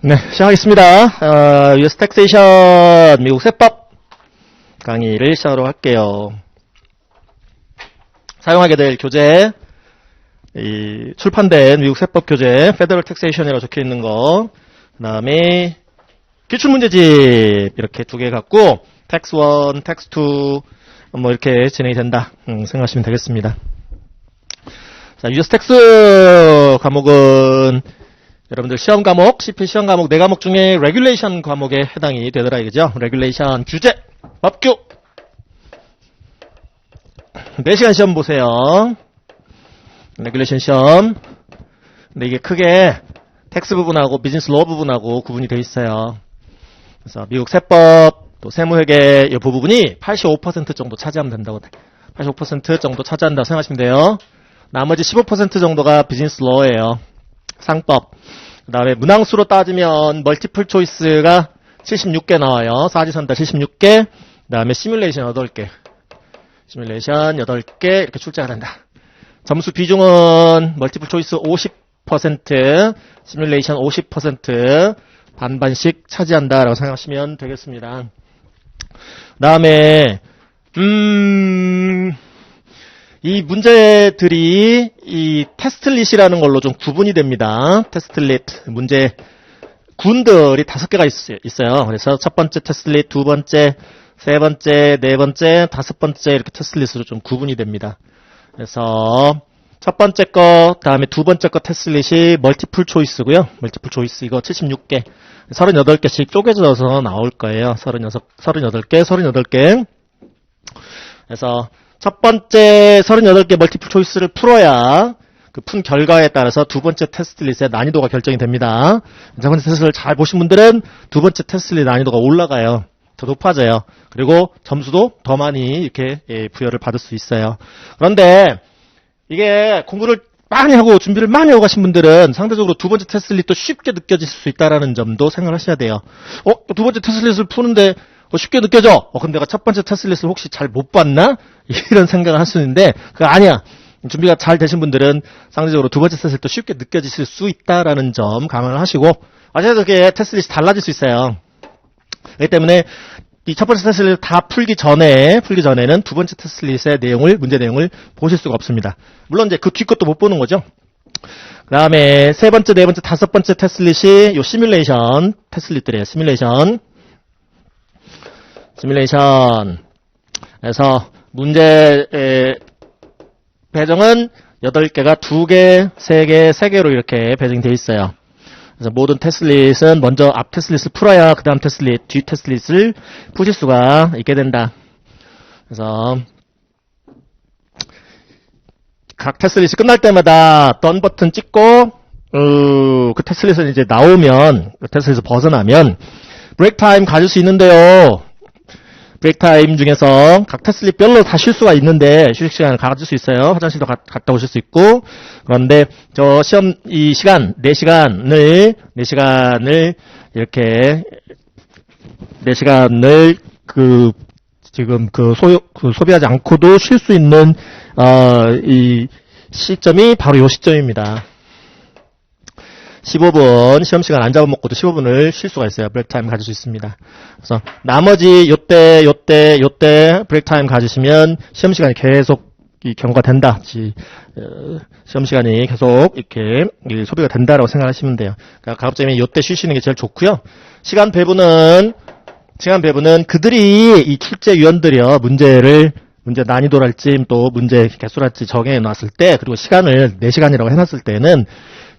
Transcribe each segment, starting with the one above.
네, 시작하겠습니다. US 텍세이션 미국 세법 강의를 시작하도록 할게요. 사용하게 될 교재, 출판된 미국 세법 교재, 페더럴 텍세이션이라고 적혀 있는 거, 그 다음에 기출문제집 이렇게 두 개 갖고 텍스 1, 텍스 2 뭐 이렇게 진행이 된다 생각하시면 되겠습니다. 자, US 텍스 과목은 여러분들 시험 과목, CP 시험 과목 4과목 중에 레귤레이션 과목에 해당이 되더라 이거죠. 레귤레이션 규제, 법규. 4시간 시험 보세요. 레귤레이션 시험. 근데 이게 크게 텍스 부분하고 비즈니스 로 부분하고 구분이 되어 있어요. 그래서 미국 세법, 또 세무회계 이 부분이 85% 정도 차지하면 된다고. 85% 정도 차지한다고 생각하시면 돼요. 나머지 15% 정도가 비즈니스 로예요. 상법. 그 다음에 문항수로 따지면 멀티플 초이스가 76개 나와요. 사지선다 76개. 그 다음에 시뮬레이션 8개. 시뮬레이션 8개 이렇게 출제가 된다. 점수 비중은 멀티플 초이스 50%, 시뮬레이션 50% 반반씩 차지한다라고 생각하시면 되겠습니다. 그 다음에 이 문제들이 이 테스트릿이라는 걸로 좀 구분이 됩니다. 테스트릿 문제 군들이 5개가 있어요. 그래서 첫 번째 테스트릿, 두 번째, 세 번째, 네 번째, 다섯 번째 이렇게 테스트릿으로 좀 구분이 됩니다. 그래서 첫 번째 거, 다음에 두 번째 거 테스트릿이 멀티플 초이스고요. 멀티플 초이스 이거 76개, 38개씩 쪼개져서 나올 거예요. 38개. 그래서 첫 번째 38개 멀티플 초이스를 풀어야 그 푼 결과에 따라서 두 번째 테스트릿의 난이도가 결정이 됩니다. 첫 번째 테스트를 잘 보신 분들은 두 번째 테스트릿 난이도가 올라가요. 더 높아져요. 그리고 점수도 더 많이 이렇게 부여를 받을 수 있어요. 그런데 이게 공부를 많이 하고 준비를 많이 하고 가신 분들은 상대적으로 두 번째 테스트릿도 쉽게 느껴질 수 있다는 점도 생각을 하셔야 돼요. 두 번째 테스트릿을 푸는데 쉽게 느껴져. 그럼 내가 첫 번째 테스트릿을 혹시 잘 못 봤나? 이런 생각을 할 수 있는데 그거 아니야. 준비가 잘 되신 분들은 상대적으로 두 번째 테스트릿도 쉽게 느껴지실 수 있다라는 점 감안을 하시고 어쨌든 그게 테스트릿이 달라질 수 있어요. 그렇기 때문에 이 첫 번째 테스트릿을 다 풀기 전에는 두 번째 테스트릿의 문제 내용을 보실 수가 없습니다. 물론 이제 그 뒤 것도 못 보는 거죠. 그 다음에 세 번째, 네 번째, 다섯 번째 테스트릿이 요 시뮬레이션 테스트릿들이에요. 시뮬레이션. 그래서 문제 배정은 8개가 2개, 3개, 3개로 이렇게 배정이 되어 있어요. 그래서 모든 테스트릿은 먼저 앞 테스트릿을 풀어야 그 다음 테스트릿, 뒤 테스트릿을 푸실 수가 있게 된다. 그래서 각 테스트릿이 끝날 때마다 done 버튼 찍고 그 테스트릿은 이제 나오면 그 테스트릿에서 벗어나면 브레이크 타임 가질 수 있는데요. 브레이크 타임 중에서 각 테스트릿별로 다 쉴 수가 있는데 휴식 시간을 가질 수 있어요. 화장실도 갔다 오실 수 있고. 그런데 저 시험 이 시간 4시간을 이렇게 4시간을 지금 소비하지 않고도 쉴 수 있는 이 시점이 바로 요 시점입니다. 15분 시험시간 안 잡아먹고도 15분을 쉴 수가 있어요. 브레이크 타임 가질 수 있습니다. 그래서 나머지 요때 브레이크 타임 가지시면 시험시간이 계속 이 경과가 된다. 시험시간이 계속 이렇게 소비가 된다라고 생각하시면 돼요. 그러니까 가급적이면 요때 쉬시는 게 제일 좋고요. 시간 배분은 그들이 이 출제위원들이요. 문제 난이도랄지 또 문제 개수랄지 정해 놨을 때 그리고 시간을 4시간이라고 해놨을 때는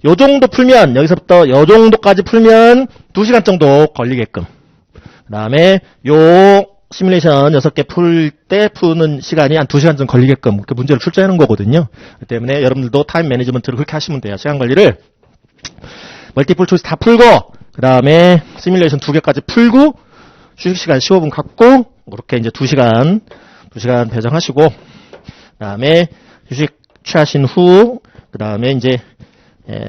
요 정도 풀면 여기서부터 요 정도까지 풀면 2시간 정도 걸리게끔 그 다음에 요 시뮬레이션 6개 풀 때 푸는 시간이 한 2시간 정도 걸리게끔 그 문제를 출제하는 거거든요. 그렇기 때문에 여러분들도 타임 매니지먼트를 그렇게 하시면 돼요. 시간 관리를 멀티플 초이스 다 풀고 그 다음에 시뮬레이션 2개까지 풀고 휴식시간 15분 갖고 그렇게 이제 2시간 배정하시고 그 다음에 휴식 취하신 후 그 다음에 이제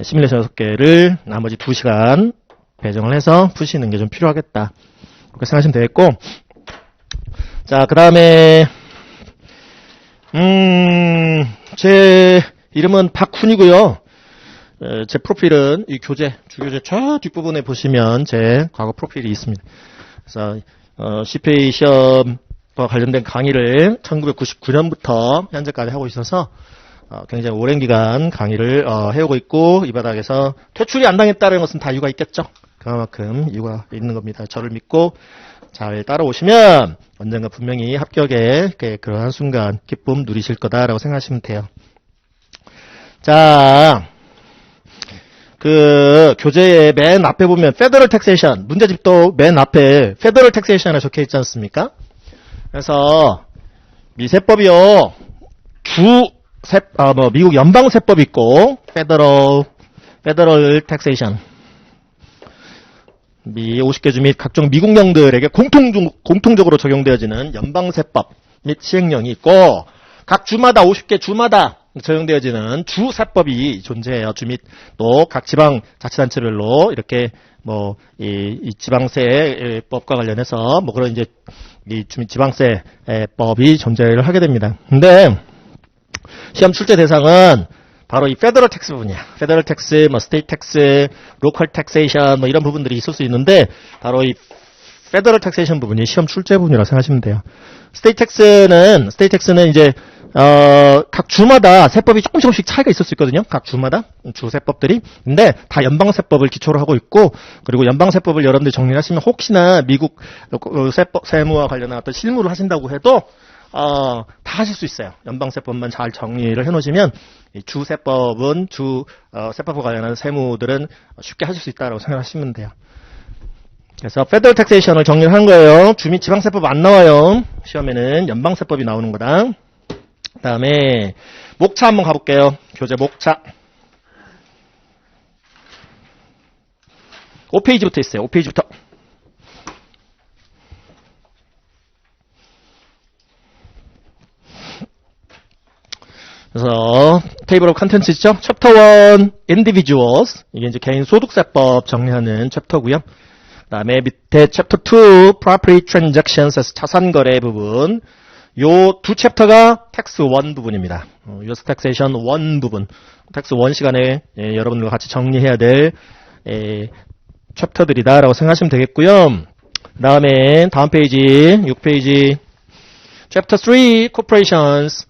시뮬레이션 6개를 나머지 2시간 배정을 해서 푸시는 게 좀 필요하겠다. 그렇게 생각하시면 되겠고. 자, 그 다음에, 제 이름은 박훈이고요. 제 프로필은 이 주교재 저 뒷부분에 보시면 제 과거 프로필이 있습니다. 그래서 CPA 시험과 관련된 강의를 1999년부터 현재까지 하고 있어서 굉장히 오랜 기간 강의를 해오고 있고, 이 바닥에서 퇴출이 안 당했다는 것은 다 이유가 있겠죠. 그만큼 이유가 있는 겁니다. 저를 믿고 잘 따라오시면 언젠가 분명히 합격의 그러한 순간 기쁨 누리실 거다라고 생각하시면 돼요. 자, 그 교재의 맨 앞에 보면 페더럴 텍세이션, 문제집도 맨 앞에 페더럴 텍세이션에 적혀 있지 않습니까? 그래서 미세법이요, 미국 연방세법이 있고 페더럴 텍세이션, 미 50개 주 및 각종 미국령들에게 공통적으로 적용되어지는 연방세법 및 시행령이 있고, 각 주마다 50개 주마다 적용되어지는 주세법이 존재해요. 주 및 또 각 지방 자치단체별로 이렇게 이 지방세법과 관련해서 그런 이제 이 주 및 지방세법이 존재를 하게 됩니다. 근데 시험 출제 대상은 바로 이 페더럴 텍스 부분이야. 페더럴 텍스, 스테이트 텍스, 로컬 텍세이션 이런 부분들이 있을 수 있는데, 바로 이 페더럴 텍세이션 부분이 시험 출제 부분이라고 생각하시면 돼요. 스테이트 텍스는 이제 각 주마다 세법이 조금씩 차이가 있을 수 있거든요. 각 주마다 주세법들이. 근데 다 연방세법을 기초로 하고 있고, 그리고 연방세법을 여러분들이 정리하시면 혹시나 미국 세무와 관련한 어떤 실무를 하신다고 해도 다 하실 수 있어요. 연방세법만 잘 정리를 해놓으시면 이 주세법은 세법과 관련한 세무들은 쉽게 하실 수 있다고 생각하시면 돼요. 그래서 페더럴 텍세이션을 정리를 한 거예요. 주 및 지방세법 안 나와요. 시험에는 연방세법이 나오는 거다. 그 다음에 목차 한번 가볼게요. 교재 목차 5페이지부터 있어요. 5페이지부터. 그래서 테이블 오브 컨텐츠 있죠? 챕터 1 Individuals, 이게 이제 개인 소득세법 정리하는 챕터고요. 그 다음에 밑에 챕터 2 Property Transactions, 자산거래 부분. 요 두 챕터가 텍스 1 부분입니다. US Taxation 1 부분. 텍스 1 시간에 여러분들과 같이 정리해야 될 챕터들이다라고 생각하시면 되겠고요. 그 다음에 다음 페이지 6페이지 챕터 3 Corporations,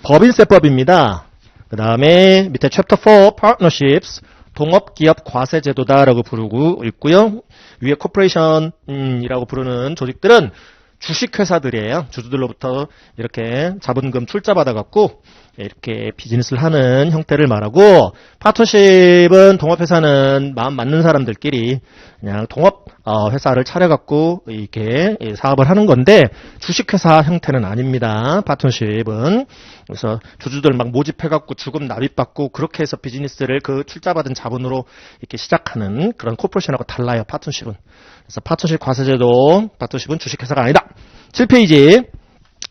법인세법입니다. 그 다음에 밑에 챕터 4 Partnerships, 동업기업 과세제도다라고 부르고 있고요. 위에 코퍼레이션이라고 부르는 조직들은 주식회사들이에요. 주주들로부터 이렇게 자본금 출자받아갖고 이렇게 비즈니스를 하는 형태를 말하고, 파트너십은 동업회사는 마음 맞는 사람들끼리 그냥 동업 회사를 차려갖고 이렇게 사업을 하는 건데, 주식회사 형태는 아닙니다. 파트너십은. 그래서 주주들 막 모집해갖고 주금 납입받고 그렇게 해서 비즈니스를 그 출자받은 자본으로 이렇게 시작하는 그런 코퍼레이션하고 달라요. 파트너십은. 그래서 파트너십 과세제도, 파트너십은 주식회사가 아니다. 7페이지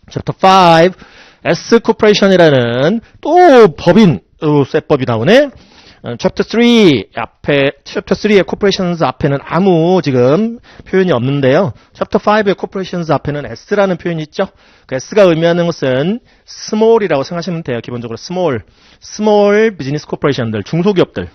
챕터 5 S 코퍼레이션이라는 또 법인세법이 나오네. 챕터 3 앞에, 챕터 3의 corporations 앞에는 아무 지금 표현이 없는데요. 챕터 5의 corporations 앞에는 S라는 표현이 있죠. 그 S가 의미하는 것은 small이라고 생각하시면 돼요. 기본적으로 small business corporation들, 중소기업들,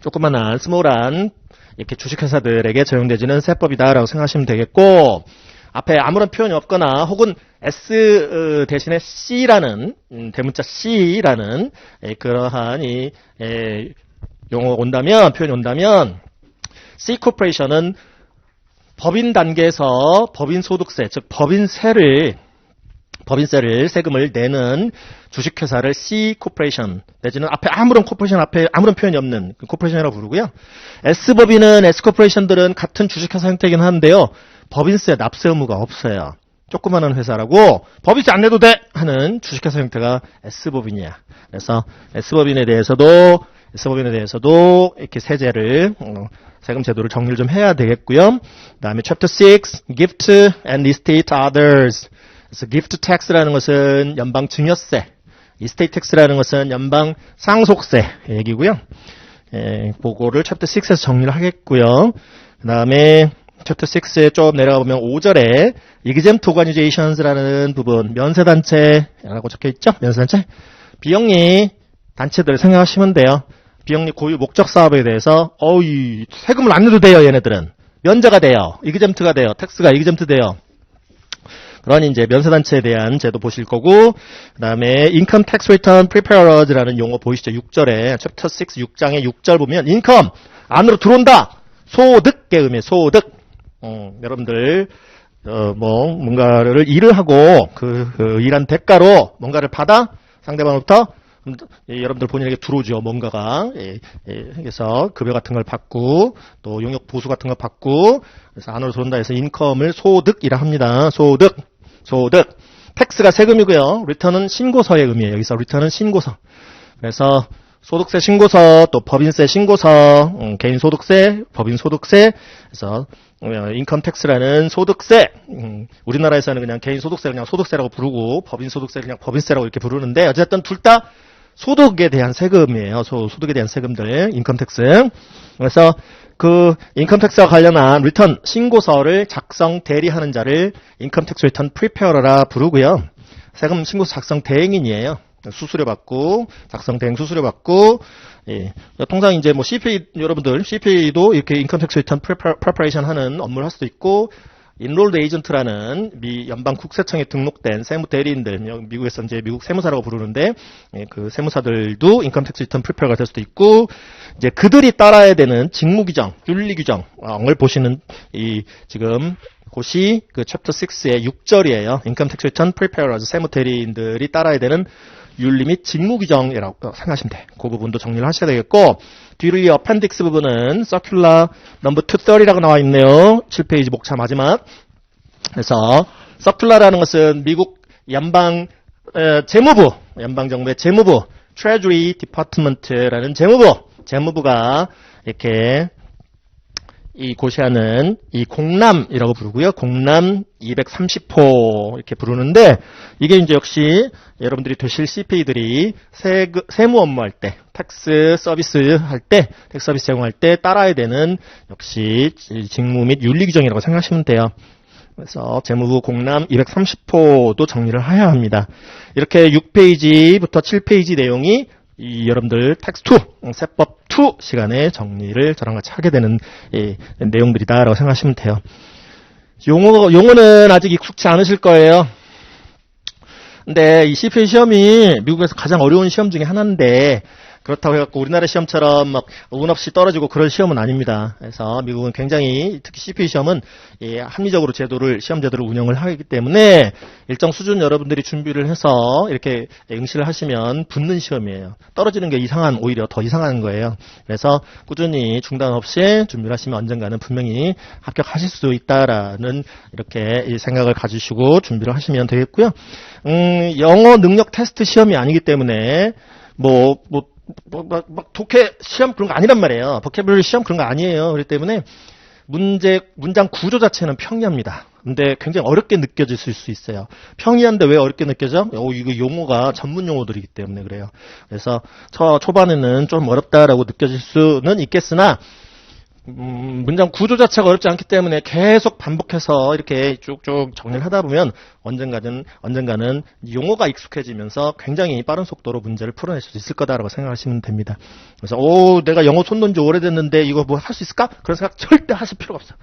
조그만한 small한 이렇게 주식회사들에게 적용되지는 세법이다라고 생각하시면 되겠고, 앞에 아무런 표현이 없거나 혹은 S 대신에 C라는 대문자 C라는 그러한 이 용어가 온다면, 표현이 온다면, C 코퍼레이션은 법인 단계에서 법인소득세, 즉 법인세를 세금을 내는 주식회사를 C 코퍼레이션 내지는 앞에 아무런 코퍼레이션 앞에 아무런 표현이 없는 그 코퍼레이션이라고 부르고요. S 법인은 S 코퍼레이션들은 같은 주식회사 형태이긴 한데요. 법인세 납세 의무가 없어요. 조그마한 회사라고 법인세 안 내도 돼 하는 주식회사 형태가 S법인이야. 그래서 S법인에 대해서도 이렇게 세금 제도를 정리를 좀 해야 되겠고요. 그 다음에 챕터 6 Gift and Estate Others. 그래서 Gift Tax라는 것은 연방 증여세, Estate Tax라는 것은 연방 상속세 얘기고요. 그거를 챕터 6에서 정리를 하겠고요. 그 다음에 챕터 6에 좀 내려가 보면 5절에 Exempt Organisations라는 부분, 면세단체라고 적혀있죠? 면세단체. 비영리 단체들 생각하시면 돼요. 비영리 고유 목적 사업에 대해서 이 세금을 안 내도 돼요. 얘네들은 면제가 돼요. 이그잼트가 돼요. 텍스가 이그잼트 돼요. 그런 이제 면세단체에 대한 제도 보실 거고, 그 다음에 Income Tax Return Preparers라는 용어 보이시죠? 6절에 Chapter 6 6장의 6절 보면 Income 안으로 들어온다. 소득의 의미, 소득. 여러분들 뭔가를 일을 하고 그 일한 대가로 뭔가를 받아 상대방으로부터 여러분들 본인에게 들어오죠. 뭔가가 그래서 급여 같은 걸 받고 또 용역 보수 같은 걸 받고 그래서 안으로 들어온다 해서 인컴을 소득이라 합니다. 소득. 텍스가 세금이고요. 리턴은 신고서의 의미예요. 여기서 리턴은 신고서. 그래서 소득세 신고서, 또 법인세 신고서, 개인소득세, 법인소득세, 그래서 인컴 텍스라는 소득세, 우리나라에서는 그냥 개인소득세 그냥 소득세라고 부르고 법인소득세 그냥 법인세라고 이렇게 부르는데 어쨌든 둘 다 소득에 대한 세금이에요. 소득에 대한 세금들, 인컴 텍스. 그래서 그 인컴 텍스와 관련한 리턴 신고서를 작성 대리하는 자를 인컴 텍스 리턴 프리페어러라 부르고요. 세금 신고서 작성 대행인이에요. 수수료 받고 작성 대행 수수료 받고 통상 이제 뭐 CPA 여러분들 CPA도 이렇게 인컴 텍스 리턴 프리퍼레이션 하는 업무를 할 수도 있고 인롤드 에이전트라는 미 연방 국세청에 등록된 세무 대리인들 미국에서 이제 미국 세무사라고 부르는데 그 세무사들도 인컴 텍스 리턴 프리퍼러가 될 수도 있고 이제 그들이 따라야 되는 직무 규정, 윤리 규정을 보시는 이 지금 곳이 그 챕터 6의 6절이에요. 인컴 텍스 리턴 프리퍼러즈 세무 대리인들이 따라야 되는 윤리 및 직무 규정이라고 생각하시면 돼. 그 부분도 정리를 하셔야 되겠고 뒤로 이 어펜딕스 부분은 서큘라 넘버 230이라고 나와 있네요. 7페이지 목차 마지막. 그래서 서큘라라는 것은 미국 연방 재무부, 연방 정부의 재무부, Treasury Department라는 재무부가 이렇게 이 고시하는 이 공람이라고 부르고요. 공람 230호 이렇게 부르는데 이게 이제 역시 여러분들이 되실 CPA들이 세무 업무할 때, 텍스 서비스 할 때, 텍스 서비스 제공할 때 따라야 되는 역시 직무 및 윤리 규정이라고 생각하시면 돼요. 그래서 재무부 공람 230호도 정리를 해야 합니다. 이렇게 6페이지부터 7페이지 내용이 이 여러분들 텍스2, 세법 2 시간에 정리를 저랑 같이 하게 되는 내용들이다라고 생각하시면 돼요. 용어는 아직 익숙치 않으실 거예요. 근데 이 CPA 시험이 미국에서 가장 어려운 시험 중에 하나인데 그렇다고 해갖고 우리나라 시험처럼 막 운 없이 떨어지고 그럴 시험은 아닙니다. 그래서 미국은 굉장히 특히 CPA 시험은 합리적으로 시험 제도를 운영을 하기 때문에 일정 수준 여러분들이 준비를 해서 이렇게 응시를 하시면 붙는 시험이에요. 떨어지는 게 오히려 더 이상한 거예요. 그래서 꾸준히 중단 없이 준비를 하시면 언젠가는 분명히 합격하실 수 있다라는 이렇게 생각을 가지시고 준비를 하시면 되겠고요. 영어 능력 테스트 시험이 아니기 때문에 독해 시험 그런 거 아니란 말이에요. 버케블러리 시험 그런 거 아니에요. 그렇기 때문에 문장 구조 자체는 평이합니다. 근데 굉장히 어렵게 느껴질 수 있어요. 평이한데 왜 어렵게 느껴져? 이거 용어가 전문 용어들이기 때문에 그래요. 그래서 초반에는 좀 어렵다라고 느껴질 수는 있겠으나 문장 구조 자체가 어렵지 않기 때문에 계속 반복해서 이렇게 쭉쭉 정리를 하다 보면 언젠가는 용어가 익숙해지면서 굉장히 빠른 속도로 문제를 풀어낼 수 있을 거다라고 생각하시면 됩니다. 그래서 내가 영어 손 놓은 지 오래됐는데 이거 뭐 할 수 있을까? 그런 생각 절대 하실 필요가 없어요.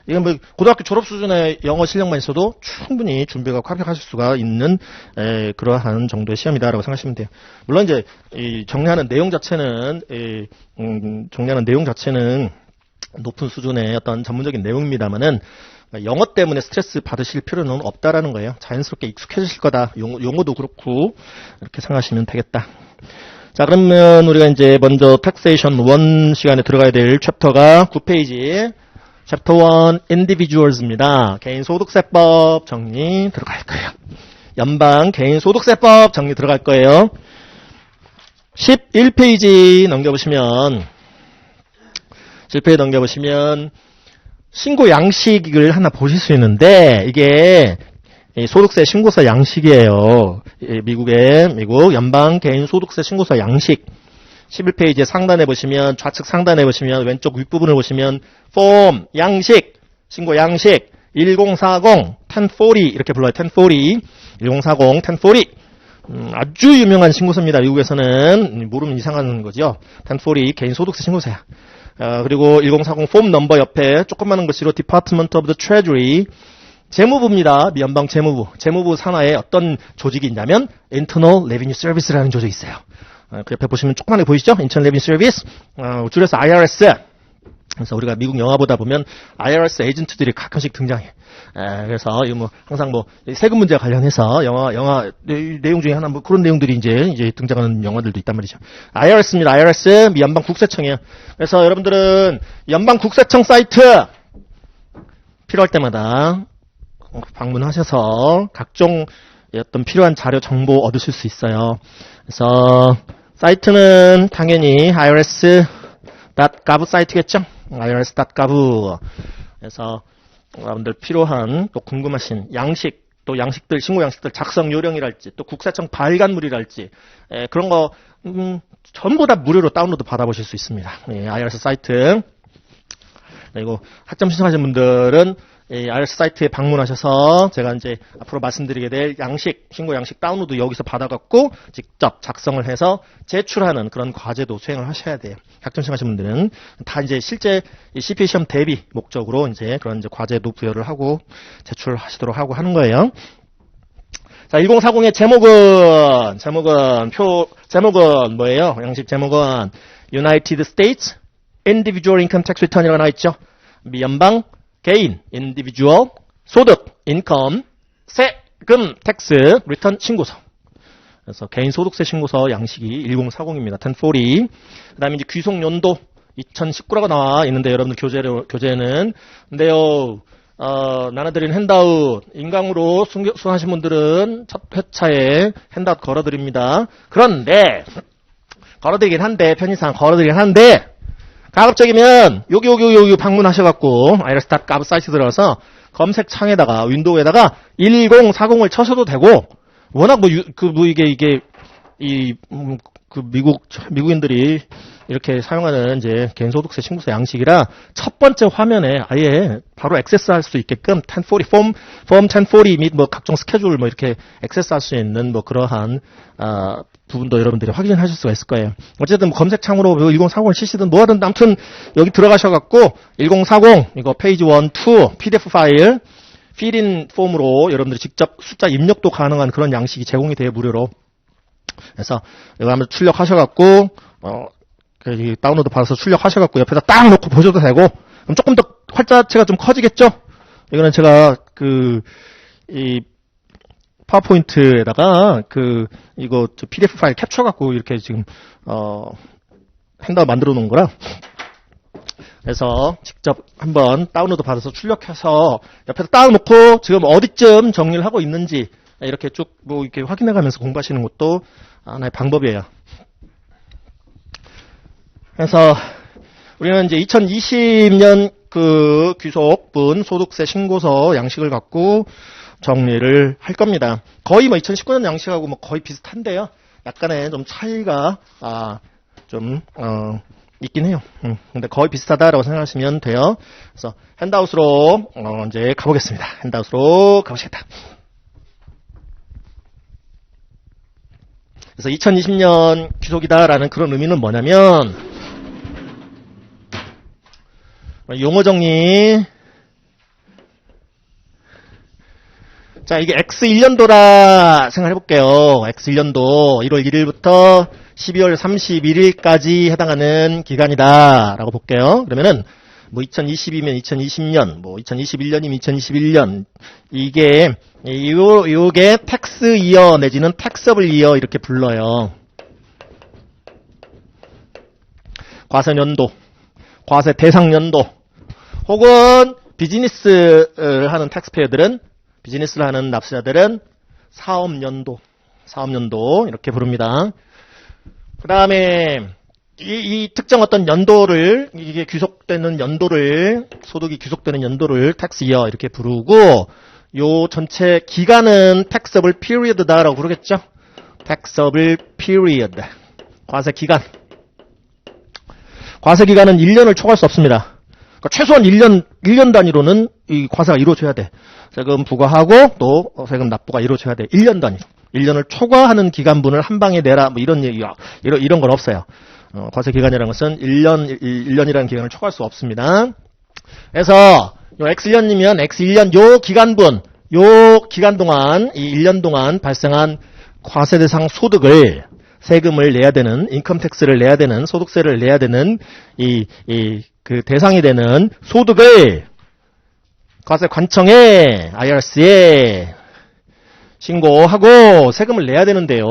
이건 뭐 고등학교 졸업 수준의 영어 실력만 있어도 충분히 준비가 합격하실 수가 있는 그러한 정도의 시험이다라고 생각하시면 돼요. 물론 이제 이 정리하는 내용 자체는 높은 수준의 어떤 전문적인 내용입니다만은 영어 때문에 스트레스 받으실 필요는 없다라는 거예요. 자연스럽게 익숙해지실 거다. 용어도 그렇고 이렇게 생각하시면 되겠다. 자, 그러면 우리가 이제 먼저 텍세이션 1 시간에 들어가야 될 챕터가 9페이지 챕터 1 Individuals입니다. 개인소득세법 정리 들어갈 거예요. 연방 개인소득세법 정리 들어갈 거예요. 11페이지 넘겨보시면 신고 양식을 하나 보실 수 있는데 이게 소득세 신고서 양식이에요. 미국 연방 개인 소득세 신고서 양식 11페이지 상단에 보시면 좌측 상단에 보시면 왼쪽 윗부분을 보시면 폼 양식 신고 양식 1040 1040 이렇게 불러요. 1040 1040 아주 유명한 신고서입니다. 미국에서는 모르면 이상한 거죠. 1040 개인 소득세 신고서야. 그리고 1040 폼 넘버 옆에 조그마한 글씨로 Department of the Treasury 재무부입니다. 미연방 재무부. 재무부 산하에 어떤 조직이 있냐면 Internal Revenue Service라는 조직이 있어요. 그 옆에 보시면 조그맣게 보이시죠? Internal Revenue Service. 줄여서 IRS. 그래서 우리가 미국 영화 보다 보면 IRS 에이전트들이 가끔씩 등장해. 그래서 이거 뭐 항상 뭐 세금 문제와 관련해서 영화 내용 중에 하나 뭐 그런 내용들이 이제 등장하는 영화들도 있단 말이죠. IRS입니다. IRS 미연방 국세청이에요. 그래서 여러분들은 연방 국세청 사이트 필요할 때마다 방문하셔서 각종 어떤 필요한 자료 정보 얻으실 수 있어요. 그래서 사이트는 당연히 irs.gov 사이트겠죠? irs.gov. 그래서 여러분들 필요한 또 궁금하신 양식, 또 양식들, 신고 양식들 작성 요령이랄지, 또 국세청 발간물이랄지, 그런 거 전부 다 무료로 다운로드 받아보실 수 있습니다. irs 사이트. 그리고 학점 신청하신 분들은 IRS 사이트에 방문하셔서 제가 이제 앞으로 말씀드리게 될 양식, 신고 양식 다운로드 여기서 받아갖고 직접 작성을 해서 제출하는 그런 과제도 수행을 하셔야 돼요. 학점 신청하신 분들은 다 이제 실제 CPA 시험 대비 목적으로 이제 그런 이제 과제도 부여를 하고 제출하시도록 하고 하는 거예요. 자, 1040의 제목은 뭐예요? 양식 제목은 United States Individual Income Tax Return이라고 나와 있죠. 미연방 개인, individual, 소득, income, 세금, 텍스, 리턴 신고서. 그래서 개인 소득세 신고서 양식이 1040입니다. 1040. 그 다음에 이제 귀속 연도 2019라고 나와 있는데 여러분들 교재는. 근데요, 나눠드린 핸드아웃, 인강으로 수강하신 분들은 첫 회차에 핸드아웃 걸어드립니다. 그런데, 걸어드리긴 한데, 편의상 걸어드리긴 한데, 가급적이면 여기 방문하셔갖고 irs.gov 사이트 들어가서 검색창에다가 윈도우에다가 1040을 쳐셔도 되고 워낙 미국인들이 이렇게 사용하는 이제 개인소득세 신고서 양식이라 첫 번째 화면에 아예 바로 액세스할 수 있게끔 1040 폼 1040 및 뭐 각종 스케줄 뭐 이렇게 액세스할 수 있는 뭐 그러한 부분도 여러분들이 확인하실 수가 있을 거예요. 어쨌든 뭐 검색창으로 1040을 치시든 뭐하든 아무튼 여기 들어가셔갖고 1040 이거 페이지 1, 2 PDF 파일 필인 폼으로 여러분들이 직접 숫자 입력도 가능한 그런 양식이 제공이 돼요. 무료로. 그래서 이거 한번 출력하셔갖고 다운로드 받아서 출력하셔갖고 옆에다 딱 놓고 보셔도 되고 그럼 조금 더 활자체가 좀 커지겠죠? 이거는 제가 이 파워포인트에다가 이거 PDF 파일 캡처갖고 이렇게 지금 핸드아웃 만들어 놓은 거라 그래서 직접 한번 다운로드 받아서 출력해서 옆에다 딱 놓고 지금 어디쯤 정리를 하고 있는지 이렇게 쭉 뭐 이렇게 확인해 가면서 공부하시는 것도 하나의 방법이에요. 그래서 우리는 이제 2020년 귀속분 소득세 신고서 양식을 갖고 정리를 할 겁니다. 거의 뭐 2019년 양식하고 뭐 거의 비슷한데요. 약간의 좀 차이가 좀 있긴 해요. 근데 거의 비슷하다라고 생각하시면 돼요. 그래서 핸드아웃으로 이제 가보겠습니다. 핸드아웃으로 가보시겠다. 그래서 2020년 귀속이다라는 그런 의미는 뭐냐면 용어 정리. 자, 이게 X1년도라 생각해볼게요. X1년도 1월 1일부터 12월 31일까지 해당하는 기간이다 라고 볼게요. 그러면은 뭐 2020이면 2020년, 뭐 2021년이면 2021년 이게 텍스 이어 내지는 텍서블 이어 이렇게 불러요. 과세년도, 과세 대상년도 혹은 비즈니스를 하는 텍스페어들은 비즈니스를 하는 납세자들은 사업연도 이렇게 부릅니다. 그 다음에 이 특정 어떤 연도를 이게 귀속되는 연도를 소득이 귀속되는 연도를 tax year 이렇게 부르고 요 전체 기간은 taxable period다라고 부르겠죠. taxable period 과세 기간. 과세 기간은 1년을 초과할 수 없습니다. 그러니까 최소한 1년 단위로는 이 과세가 이루어져야 돼. 세금 부과하고 또 세금 납부가 이루어져야 돼. 1년 단위로. 1년을 초과하는 기간분을 한 방에 내라. 뭐 이런 얘기가, 이런 건 없어요. 과세 기간이라는 것은 1년이라는 기간을 초과할 수 없습니다. 그래서, 요 X1년이면 X1년 요 기간분, 요 기간 동안, 이 1년 동안 발생한 과세 대상 소득을, 세금을 내야 되는, 인컴택스를 내야 되는, 소득세를 내야 되는, 그 대상이 되는 소득을 과세관청에, IRS에 신고하고 세금을 내야 되는데요.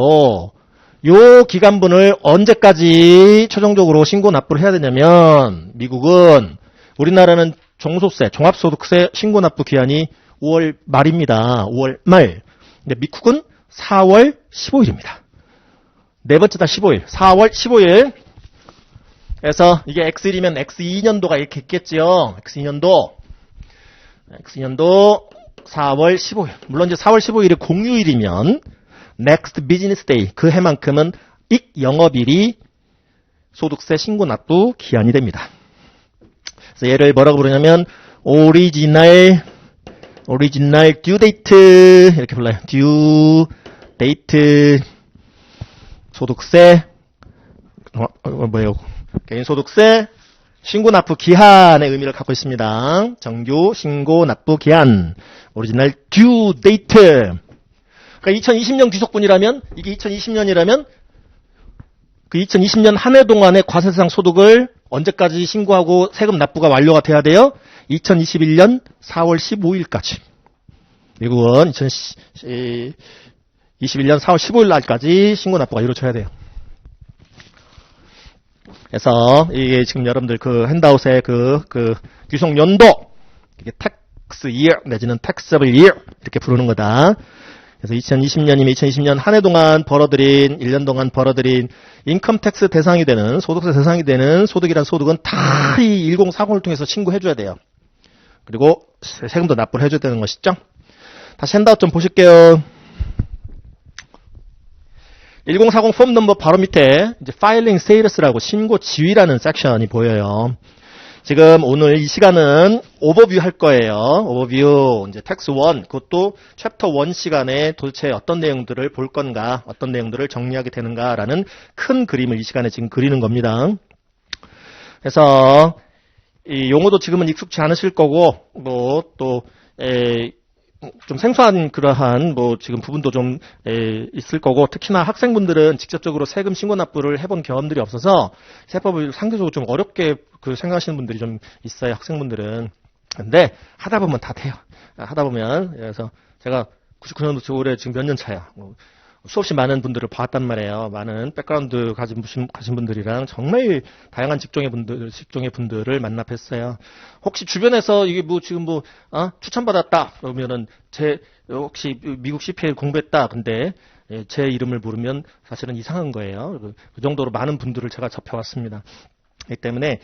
요 기간분을 언제까지 최종적으로 신고 납부를 해야 되냐면, 미국은, 우리나라는 종소세, 종합소득세 신고 납부 기한이 5월 말입니다. 5월 말. 근데 미국은 4월 15일입니다. 네 번째 달 15일. 4월 15일. 그래서 이게 X1이면 X2년도가 이렇게 있겠지요. X2년도 4월 15일. 물론 이제 4월 15일이 공휴일이면 next business day. 그 해만큼은 익 영업일이 소득세 신고 납부 기한이 됩니다. 그래서 얘를 뭐라고 부르냐면 original due date 이렇게 불러요. due date 소득세 뭐예요? 개인소득세 신고 납부 기한의 의미를 갖고 있습니다. 정규 신고 납부 기한 original due date. 그러니까 2020년 귀속분이라면 이게 2020년이라면 그 2020년 한 해 동안의 과세대상 소득을 언제까지 신고하고 세금 납부가 완료가 돼야 돼요? 2021년 4월 15일까지. 미국은 2021년 4월 15일 날까지 신고 납부가 이루어져야 돼요. 그래서 이게 지금 여러분들 그 핸드아웃의 그 귀속 연도 이게 tax year 내지는 taxable year 이렇게 부르는 거다. 그래서 2020년이면 2020년 한 해 동안 벌어들인 1년 동안 벌어들인 인컴택스 대상이 되는 소득세 대상이 되는 소득이란 소득은 다 이 1040을 통해서 신고해 줘야 돼요. 그리고 세금도 납부를 해줘야 되는 것이죠. 다시 핸드아웃 좀 보실게요. 1040 폼 넘버 바로 밑에 이제 파일링 스테이터스라고 신고 지위라는 섹션이 보여요. 지금 오늘 이 시간은 오버뷰 할 거예요. 오버뷰 이제 텍스 1 그것도 챕터 1 시간에 도대체 어떤 내용들을 볼 건가, 어떤 내용들을 정리하게 되는가라는 큰 그림을 이 시간에 지금 그리는 겁니다. 그래서 이 용어도 지금은 익숙치 않으실 거고 뭐 또 좀 생소한 그러한 뭐 지금 부분도 좀 있을 거고 특히나 학생분들은 직접적으로 세금 신고 납부를 해본 경험들이 없어서 세법을 상대적으로 좀 어렵게 그 생각하시는 분들이 좀 있어요. 학생분들은. 근데 하다 보면 다 돼요. 하다 보면 그래서 제가 99년도 올해 지금 몇 년 차야. 수없이 많은 분들을 봤단 말이에요. 많은 백그라운드 가진 분들이랑 정말 다양한 직종의 분들을 만나 뵀어요. 혹시 주변에서 이게 뭐 지금 뭐 추천받았다 그러면은 혹시 미국 CPA 공부했다 근데 제 이름을 모르면 사실은 이상한 거예요. 그 정도로 많은 분들을 제가 접해왔습니다. 그렇기 때문에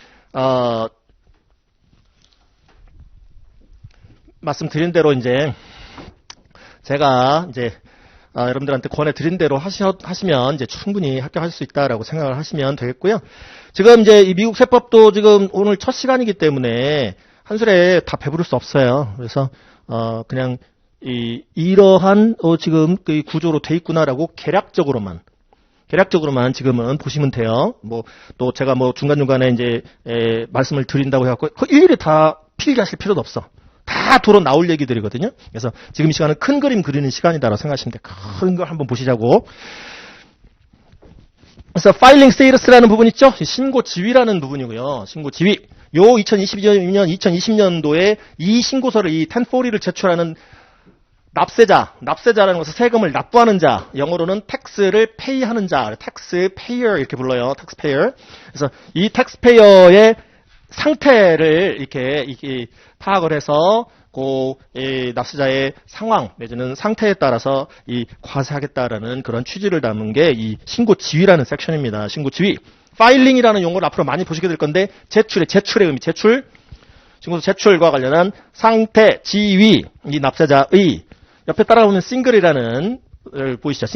말씀드린 대로 이제 제가 이제 여러분들한테 권해드린 대로 하시면 이제 충분히 합격할 수 있다라고 생각을 하시면 되겠고요. 지금 이제 이 미국 세법도 지금 오늘 첫 시간이기 때문에 한 술에 다 배부를 수 없어요. 그래서 그냥 이러한 지금 그 구조로 돼 있구나라고 계략적으로만 지금은 보시면 돼요. 뭐 또 제가 뭐 중간중간에 이제 말씀을 드린다고 해갖고 일일이 다 필기하실 필요도 없어. 다 도로 나올 얘기들이거든요. 그래서 지금 이 시간은 큰 그림 그리는 시간이다라고 생각하시면 돼요. 큰 걸 한번 보시자고. 그래서 파일링 스테이터스라는 부분 있죠? 신고 지위라는 부분이고요. 신고 지위. 요 2022년, 2020년도에 이 신고서를 이 1040를 제출하는 납세자라는 것은 세금을 납부하는 자, 영어로는 텍스를 페이하는 자, 텍스 페이어 이렇게 불러요. 텍스 페이어. 그래서 이 텍스 페이어의 상태를 이렇게 파악을 해서 납세자의 상황 내지는 상태에 따라서 이 과세하겠다라는 그런 취지를 담은 게 이 신고 지위라는 섹션입니다. 신고 지위. 파일링이라는 용어를 앞으로 많이 보시게 될 건데 제출의 의미, 신고서 제출과 관련한 상태, 지위, 이 납세자의 옆에 따라오는 싱글이라는 보이시죠?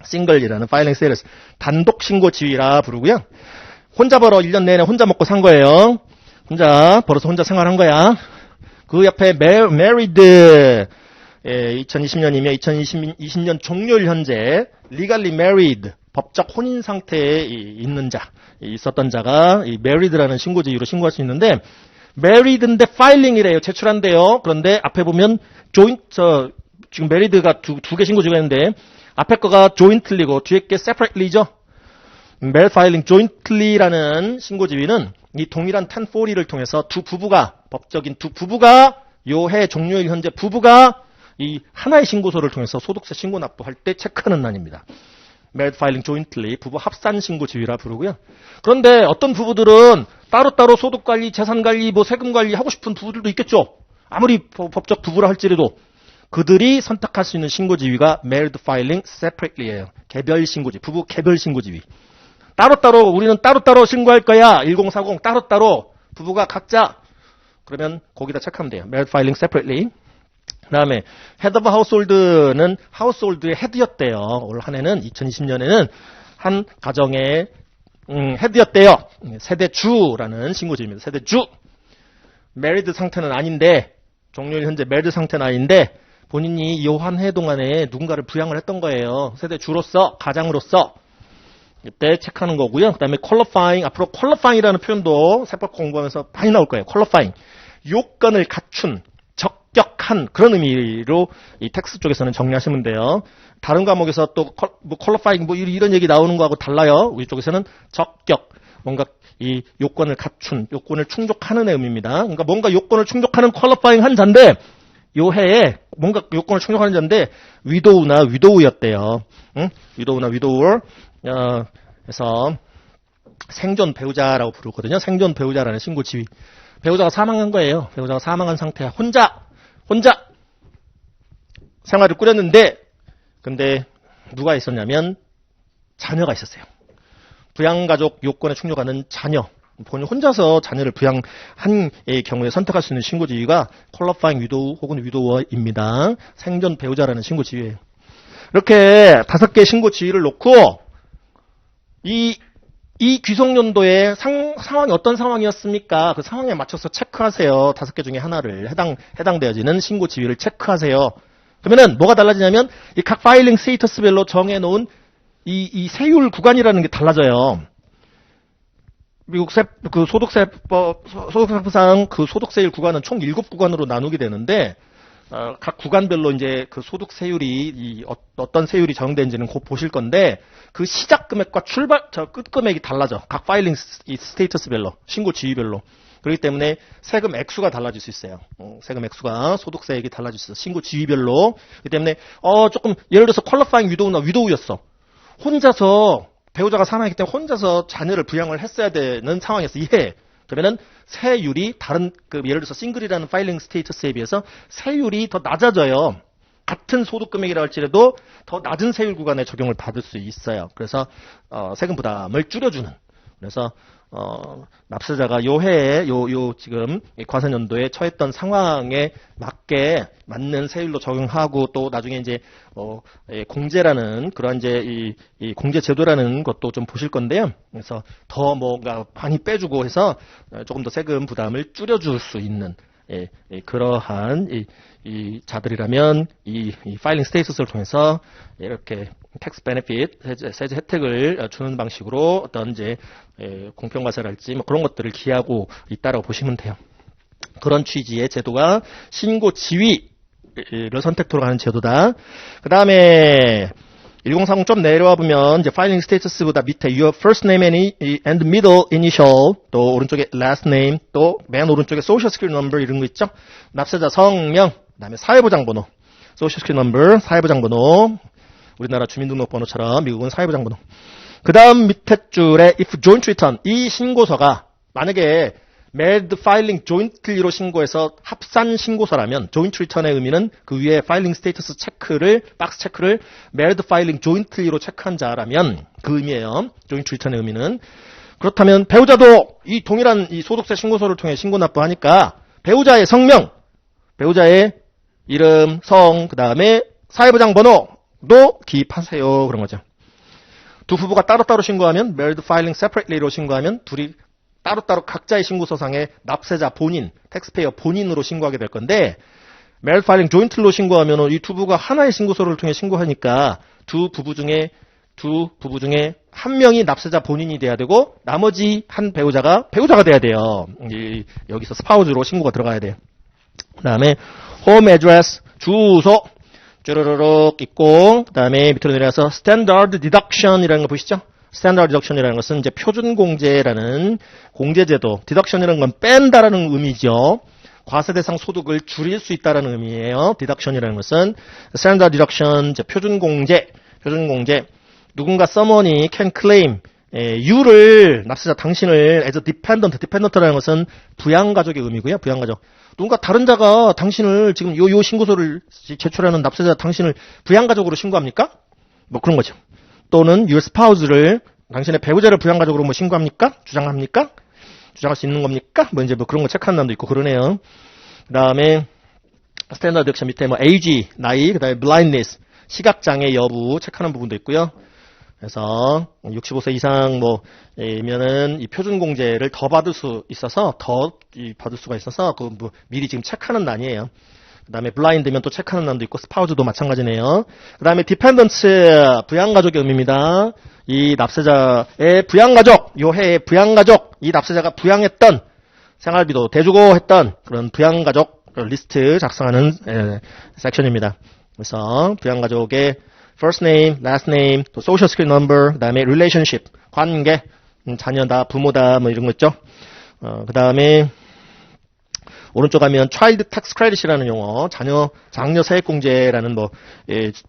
싱글이라는 파일링 스테이터스 단독 신고 지위라 부르고요. 혼자 벌어 1년 내내 혼자 먹고 산 거예요. 혼자 벌어서 혼자 생활한 거야. 그 옆에 married 2020년이면 2020년 종료일 현재 legally married 법적 혼인 상태에 있는 자, 있었던 자가 이 married라는 신고지위로 신고할 수 있는데 married인데 filing이래요. 제출한대요. 그런데 앞에 보면 joint 지금 married가 두 개 신고지가 있는데 앞에 거가 jointly고 뒤에 게 separately죠. married filing jointly라는 신고지위는 이 동일한 1040를 통해서 법적인 두 부부가 요해 종료일 현재 부부가 이 하나의 신고서를 통해서 소득세 신고 납부할 때 체크하는 난입니다. married filing jointly 부부 합산 신고 지위라 부르고요. 그런데 어떤 부부들은 따로따로 소득 관리, 재산 관리, 세금 관리 하고 싶은 부부들도 있겠죠. 아무리 법적 부부라 할지라도 그들이 선택할 수 있는 신고 지위가 married filing separately예요. 개별 신고지, 부부 개별 신고 지위. 따로따로 우리는 따로따로 신고할 거야. 1040 따로따로 부부가 각자 그러면 거기다 체크하면 돼요. married filing separately. 그 다음에 head of household는 household의 head였대요. 올 한 해는 2020년에는 한 가정의 head였대요. 세대주라는 신고지입니다. 세대주. married 상태는 아닌데 종료일 현재 married 상태는 아닌데 본인이 이 한 해 동안에 누군가를 부양을 했던 거예요. 세대주로서 가장으로서 이때 체크하는 거고요. 그 다음에 qualifying 앞으로 qualifying이라는 표현도 세법 공부하면서 많이 나올 거예요. qualifying 요건을 갖춘 적격한 그런 의미로 이 텍스트 쪽에서는 정리하시면 돼요. 다른 과목에서 또 qualifying 이런 얘기 나오는 거하고 달라요. 우리 쪽에서는 적격 뭔가 이 요건을 갖춘 요건을 충족하는 의미입니다. 그러니까 뭔가 요건을 충족하는 qualifying 한 자인데 요 해에 뭔가 요건을 충족하는 자인데 widow나 widow였대요. widow나 widower 그래서 생존 배우자라고 부르거든요. 생존 배우자라는 신고 지위. 배우자가 사망한 거예요. 배우자가 사망한 상태야. 혼자 생활을 꾸렸는데 근데 누가 있었냐면 자녀가 있었어요. 부양가족 요건에 충족하는 자녀. 본인 혼자서 자녀를 부양한 경우에 선택할 수 있는 신고 지위가 qualifying widow 혹은 widower입니다. 생존 배우자라는 신고 지위예요. 이렇게 5개의 신고 지위를 놓고 이 귀속연도의 상황이 어떤 상황이었습니까? 그 상황에 맞춰서 체크하세요. 5개 중에 하나를 해당되어지는 신고 지위를 체크하세요. 그러면은 뭐가 달라지냐면 이 각 파일링 스테이터스별로 정해놓은 이 세율 구간이라는 게 달라져요. 미국 그 소득세법상 그 소득세율 구간은 총 7구간으로 나누게 되는데 각 구간별로 이제 그 소득세율이 어떤 세율이 적용되는지는 곧 보실 건데 그 시작 금액과 끝 금액이 달라져. 각 파일링 스테이터스별로 신고 지위별로. 그렇기 때문에 세금 액수가 달라질 수 있어요. 세금 액수가 소득세액이 달라질 수 있어. 신고 지위별로. 그렇기 때문에 조금 예를 들어서 퀄리파잉 위도우나 위도우였어. 혼자서 배우자가 사망했기 때문에 혼자서 자녀를 부양을 했어야 되는 상황에서 이해. 그러면은 세율이 다른 예를 들어서 싱글이라는 파일링 스테이터스에 비해서 세율이 더 낮아져요. 같은 소득 금액이라 할지라도 더 낮은 세율 구간에 적용을 받을 수 있어요. 그래서 세금 부담을 줄여주는. 그래서 납세자가 요 해에 지금 과세년도에 처했던 상황에 맞는 세율로 적용하고 또 나중에 이제 공제라는 그런 이제 이 공제 제도라는 것도 좀 보실 건데요. 그래서 더 뭔가 많이 빼주고 해서 조금 더 세금 부담을 줄여줄 수 있는 그러한 이 자들이라면 이 파일링 스테이터스를 통해서 이렇게 텍스 베네핏 세제 혜택을 주는 방식으로 어떤 이제 공평과세랄지 그런 것들을 기하고 있다라고 보시면 돼요. 그런 취지의 제도가 신고 지위를 선택토록 하는 제도다. 그 다음에 1040 좀 내려와 보면 이제 파일링 스테이터스보다 밑에 your first name and middle initial 또 오른쪽에 last name 또 맨 오른쪽에 social security number 이런 거 있죠. 납세자 성명 그다음에 사회보장번호 social security number 사회보장번호 우리나라 주민등록번호처럼 미국은 사회보장번호. 그 다음 밑에 줄에 if joint return 이 신고서가 만약에 married filing jointly로 신고해서 합산 신고서라면 joint return의 의미는 그 위에 filing status 체크를 박스 체크를 married filing jointly로 체크한 자라면 그 의미예요. joint return의 의미는 그렇다면 배우자도 이 동일한 이 소득세 신고서를 통해 신고 납부하니까 배우자의 성명, 배우자의 이름, 성, 그 다음에 사회보장 번호도 기입하세요. 그런 거죠. 두 부부가 따로따로 신고하면 married filing separately로 신고하면 둘이 따로따로 각자의 신고서상에 납세자 본인, 텍스페이어 본인으로 신고하게 될 건데 merit filing joint로 신고하면은 이 두 부가 하나의 신고서를 통해 신고하니까 두 부부 중에 한 명이 납세자 본인이 돼야 되고 나머지 한 배우자가 돼야 돼요. 여기서 스파우즈로 신고가 들어가야 돼요. 그다음에 home address 주소 쭈르르륵 있고 그다음에 밑으로 내려가서 standard deduction이라는 거 보시죠? standard deduction이라는 것은 이제 표준 공제라는 공제제도, deduction이라는 건 뺀다라는 의미죠. 과세대상 소득을 줄일 수 있다라는 의미예요. deduction이라는 것은 standard deduction, 이제 표준 공제. 누군가 someone이 can claim you를 납세자 당신을 as a dependent라는 것은 부양가족의 의미고요. 부양가족. 누군가 다른 자가 당신을 지금 요 신고서를 제출하는 납세자 당신을 부양가족으로 신고합니까? 뭐 그런 거죠. 또는 your spouse를 당신의 배우자를 부양가족으로 뭐 신고합니까? 주장합니까? 주장할 수 있는 겁니까? 뭐 이제 뭐 그런 거 체크하는 사람도 있고 그러네요. 그 다음에 스탠다드 딕션 밑에 뭐 age, 나이, 그 다음에 blindness, 시각장애 여부 체크하는 부분도 있고요. 그래서 65세 이상 뭐면은 이 표준공제를 더 받을 수 있어서 받을 수가 있어서 그 뭐 미리 지금 체크하는 난이에요. 그 다음에 블라인드면 또 체크하는 난도 있고 스파우즈도 마찬가지네요. 그 다음에 디펜던츠 부양가족의 의미입니다. 이 납세자의 부양가족, 요 해의 부양가족, 이 납세자가 부양했던 생활비도 대주고 했던 그런 부양가족 리스트 작성하는 섹션입니다. 그래서 부양가족의 first name, last name, 또 social security number, 그 다음에 relationship, 관계, 자녀다, 부모다, 뭐 이런 거 있죠. 그 다음에 오른쪽 가면 child tax credit이라는 용어, 장려 세액공제라는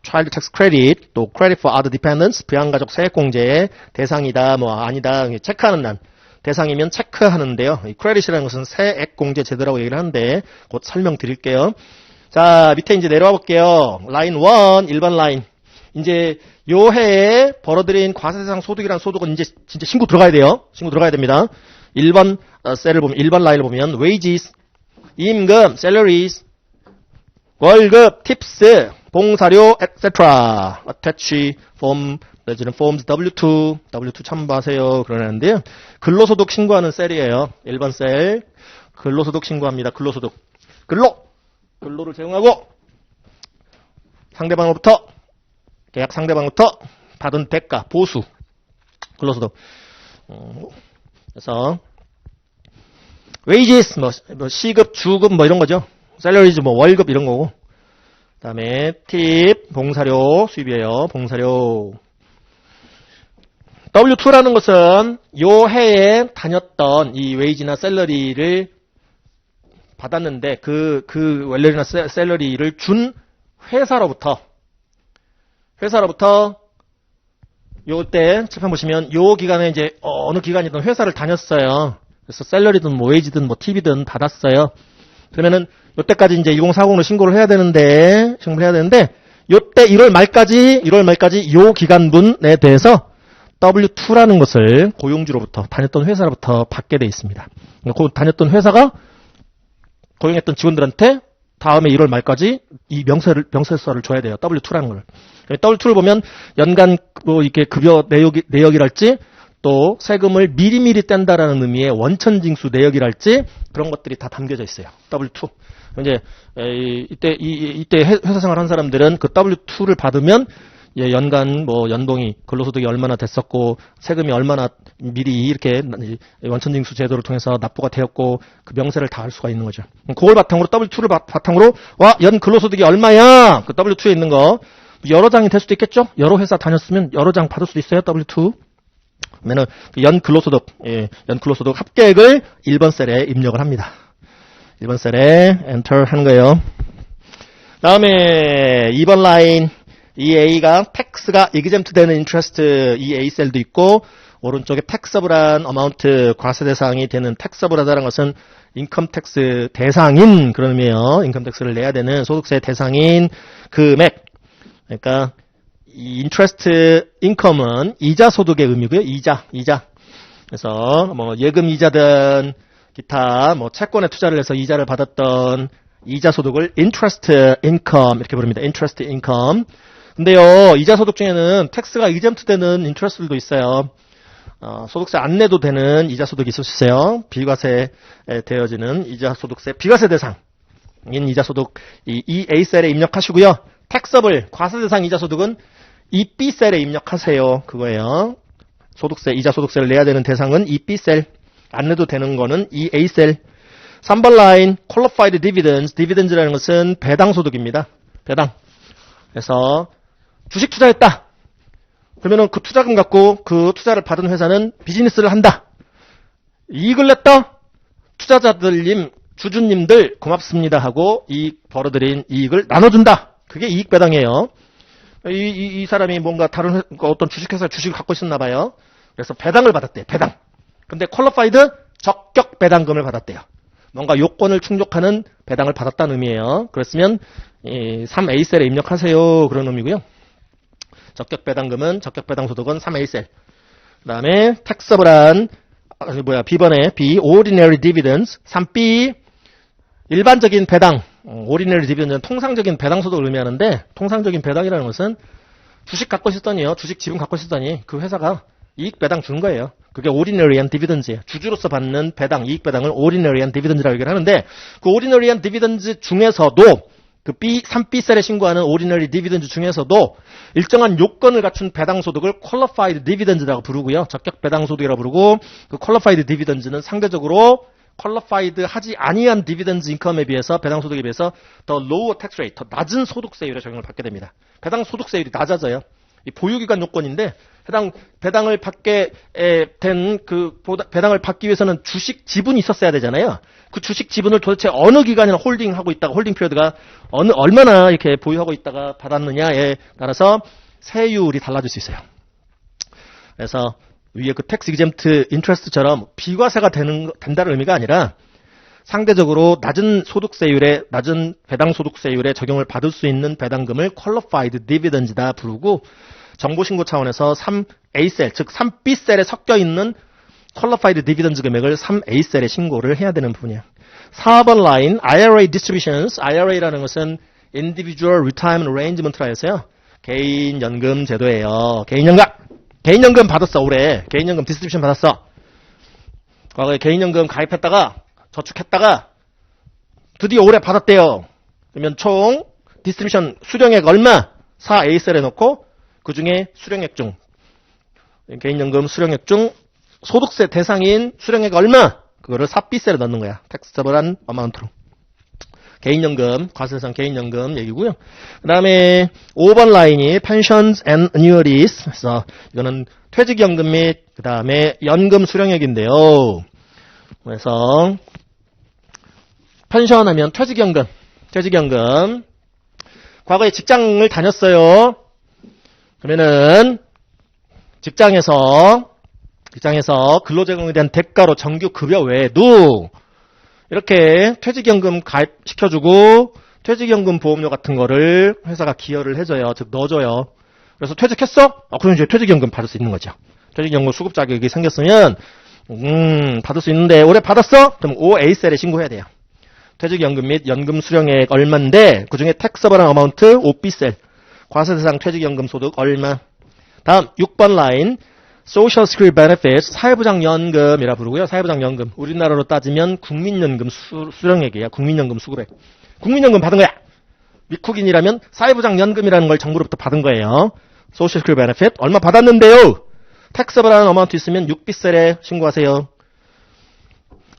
child tax credit, 또 credit for other dependents, 부양가족 세액공제 대상이다, 뭐 아니다, 체크하는 난. 대상이면 체크하는데요. 이 credit이라는 것은 세액공제 제도라고 얘기를 하는데 곧 설명드릴게요. 자, 밑에 이제 내려와 볼게요. 라인 1, 일반 라인. 이제 요 해에 벌어들인 과세대상 소득이라는 소득은 이제 진짜 신고 들어가야 돼요. 신고 들어가야 됩니다. 1번 셀을 보면 1번 라인을 보면 wages, 임금, salaries, 월급, tips, 봉사료, etc. attach form, 내지는 forms W2 첨부하세요. 그러는데요. 근로소득 신고하는 셀이에요. 1번 셀 근로소득 신고합니다. 근로소득. 근로를 제공하고 계약 상대방부터 받은 대가, 보수, 근로소득. 그래서 wages, 시급, 주급 이런 거죠. salaries, 월급 이런 거고. 그 다음에 팁, 봉사료, 수입이에요. 봉사료. W2라는 것은 요 해에 다녔던 이 웨이지나 셀러리를 받았는데 그 웰러리나 셀러리를 준 회사로부터 요때 칠판 보시면 요 기간에 이제 어느 기간이든 회사를 다녔어요. 그래서 셀러리든 웨이지든 팁이든 받았어요. 그러면은 요때까지 이제 2040으로 신고를 해야 되는데 요때 1월 말까지 요 기간분에 대해서 W2라는 것을 고용주로부터 다녔던 회사로부터 받게 돼 있습니다. 그 다녔던 회사가 고용했던 직원들한테 다음에 1월 말까지 이 명세서를 줘야 돼요. W2라는 걸. W2를 보면 연간 이렇게 급여 내역이랄지 또 세금을 미리미리 뗀다라는 의미의 원천징수 내역이랄지 그런 것들이 다 담겨져 있어요. W2. 이제 이때 회사 생활한 사람들은 그 W2를 받으면 연간 연봉이 근로소득이 얼마나 됐었고 세금이 얼마나 미리 이렇게 원천징수 제도를 통해서 납부가 되었고 그 명세를 다 할 수가 있는 거죠. 그걸 바탕으로 W2를 바탕으로 연 근로소득이 얼마야? 그 W2에 있는 거 여러 장이 될 수도 있겠죠? 여러 회사 다녔으면 여러 장 받을 수도 있어요. W2. 그러면은 연 근로소득 합계액을 1번 셀에 입력을 합니다. 1번 셀에 엔터 하는 거예요. 다음에 2번 라인 이 A가 텍스가 exempt 되는 인트레스트 이 A 셀도 있고 오른쪽에 taxable한 어마운트 과세 대상이 되는 taxable하다는 것은 인컴 텍스 대상인 그런 의미예요. 인컴 텍스를 내야 되는 소득세 대상인 금액. 그러니까 이 인트레스트 인컴은 이자 소득의 의미고요. 이자. 그래서 예금 이자든 기타 채권에 투자를 해서 이자를 받았던 이자 소득을 interest income 이렇게 부릅니다. interest income. 근데요, 이자 소득 중에는 텍스가 exempt 되는 인트레스트들도 있어요. 소득세 안 내도 되는 이자 소득이 있을 수 있어요. 비과세 되어지는 이자 소득세 비과세 대상. 이자소득 이 A셀에 입력하시고요. 택서블 과세대상 이자소득은 이 B셀에 입력하세요. 그거예요. 소득세, 이자소득세를 내야 되는 대상은 이 B셀. 안 내도 되는 거는 이 A셀. 3번 라인 qualified dividends. dividends라는 것은 배당소득입니다. 배당. 그래서 주식 투자했다. 그러면은 그 투자금 갖고 그 투자를 받은 회사는 비즈니스를 한다. 이익을 냈다. 투자자들님, 주주님들 고맙습니다 하고 이익 벌어들인 이익을 나눠준다. 그게 이익 배당이에요. 이 사람이 뭔가 다른 어떤 주식회사 주식을 갖고 있었나 봐요. 그래서 배당을 받았대요. 배당. 근데 퀄리파이드 적격 배당금을 받았대요. 뭔가 요건을 충족하는 배당을 받았다는 의미예요. 그랬으면 3A셀에 입력하세요. 그런 의미고요. 적격 배당금은 적격 배당 소득은 3A셀. 그다음에 taxable한 B번에 B ordinary dividends 3B 일반적인 배당. ordinary dividend는 통상적인 배당 소득을 의미하는데 통상적인 배당이라는 것은 주식 갖고 있었더니요. 주식 지분 갖고 있었더니 그 회사가 이익 배당 준 거예요. 그게 ordinary and dividends예요. 주주로서 받는 배당, 이익 배당을 ordinary and dividends라고 얘기를 하는데 그 ordinary and dividends 중에서도 그 3B셀에 신고하는 ordinary dividends 중에서도 일정한 요건을 갖춘 배당 소득을 qualified dividends라고 부르고요. 적격 배당 소득이라고 부르고 그 qualified dividends는 상대적으로 qualified 하지 아니한 dividends income에 비해서 배당 소득에 비해서 더 lower tax rate, 더 낮은 소득세율에 적용을 받게 됩니다. 배당 소득세율이 낮아져요. 이 보유기간 요건인데 해당 배당을 받게 된 그 배당을 받기 위해서는 주식 지분이 있었어야 되잖아요. 그 주식 지분을 도대체 어느 기간이나 홀딩하고 있다가 홀딩 피리어드가 얼마나 이렇게 보유하고 있다가 받았느냐에 따라서 세율이 달라질 수 있어요. 그래서 위에 그 텍스 이그젬트 인트레스트처럼 비과세가 된다는 의미가 아니라 상대적으로 낮은 소득세율에 낮은 배당 소득세율에 적용을 받을 수 있는 배당금을 qualified dividends다 부르고 정보신고 차원에서 3A셀, 즉 3B셀에 섞여 있는 qualified dividends 금액을 3A셀에 신고를 해야 되는 부분이야. 4번 라인 IRA distributions. IRA라는 것은 individual retirement arrangement라 해서요. 개인연금 제도예요. 개인연금 받았어. 올해 개인연금 디스트리뷰션 받았어. 과거에 개인연금 가입했다가 저축했다가 드디어 올해 받았대요. 그러면 총 디스트리뷰션 수령액 얼마? 4A셀에 넣고 그 중에 수령액 중 개인연금 수령액 중 소득세 대상인 수령액 얼마? 그거를 4B셀에 넣는 거야. taxable한 amount로. 개인연금, 과세대상 개인연금 얘기고요. 그 다음에 5번 라인이 pensions and annuities. 그래서 이거는 퇴직연금 및 그 다음에 연금 수령액인데요. 그래서 펜션 하면 퇴직연금. 과거에 직장을 다녔어요. 그러면은 직장에서 근로제공에 대한 대가로 정규 급여 외에도 이렇게 퇴직연금 가입시켜주고 퇴직연금 보험료 같은 거를 회사가 기여를 해줘요. 즉 넣어줘요. 그래서 퇴직했어? 그럼 이제 퇴직연금 받을 수 있는 거죠. 퇴직연금 수급 자격이 생겼으면 받을 수 있는데 올해 받았어? 그럼 5A셀에 신고해야 돼요. 퇴직연금 및 연금 수령액 얼마인데 그중에 taxable한 amount 5B셀 과세대상 퇴직연금 소득 얼마. 다음 6번 라인 Social Security Benefits 사회보장연금이라 부르고요. 사회보장연금 우리나라로 따지면 국민연금 수령액이야. 국민연금 수급액. 국민연금 받은 거야. 미국인이라면 사회보장연금이라는 걸 정부로부터 받은 거예요. Social Security Benefit 얼마 받았는데요. taxable한 amount 있으면 6B셀에 신고하세요.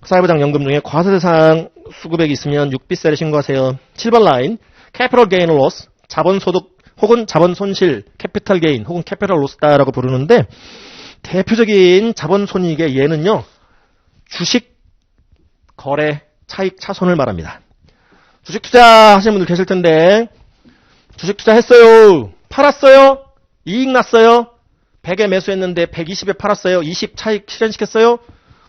사회보장연금 중에 과세대상 수급액이 있으면 6B셀에 신고하세요. 7번 라인 Capital Gain or Loss 자본소득 혹은 자본손실, 캐피탈 게인 혹은 캐피탈 로스다라고 부르는데 대표적인 자본손익의 예는요. 주식 거래 차익 차손을 말합니다. 주식 투자하시는 분들 계실 텐데 주식 투자했어요. 팔았어요. 이익 났어요. 100에 매수했는데 120에 팔았어요. 20 차익 실현시켰어요.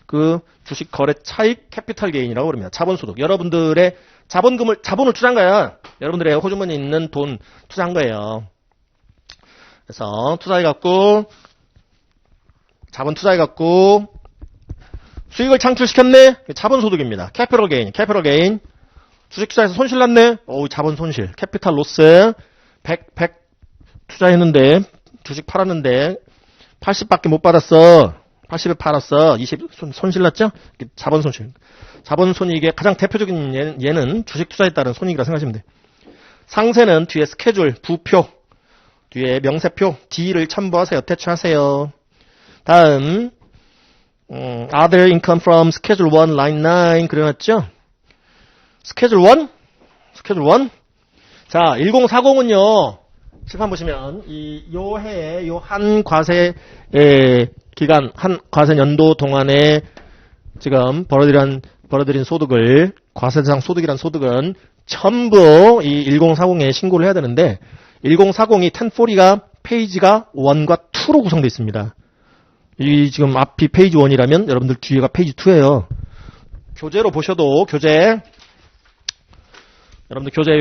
그 주식 거래 차익 캐피탈 게인이라고 부릅니다. 자본소득. 여러분들의 자본을 투자한 거야. 여러분들의 호주머니에 있는 돈 투자한 거예요. 그래서 자본 투자해갖고 수익을 창출시켰네? 자본소득입니다. 캐피털 게인. 주식 투자해서 손실 났네? 자본 손실. 캐피탈 로스. 100 투자했는데, 주식 팔았는데, 80밖에 못 받았어. 80에 팔았어. 20 손실 났죠? 자본 손실. 자본 손익의 가장 대표적인 얘는 주식 투자에 따른 손익이라 생각하시면 돼. 상세는 뒤에 스케줄, 부표, 뒤에 명세표, D를 첨부하세요. 대처하세요. 다음, other income from schedule 1, line 9 그려놨죠? schedule 1? schedule 1? 자, 1040은요, 칠판 보시면, 요 해에, 요 한 과세, 기간, 한 과세 연도 동안에 지금 벌어들인 소득을, 과세대상 소득이란 소득은 전부 이 1040에 신고를 해야 되는데, 1040이 1040가 페이지가 1과 2로 구성되어 있습니다. 이 지금 앞이 페이지 1이라면 여러분들 뒤에가 페이지 2예요. 교재로 보셔도 교재 여러분들 교재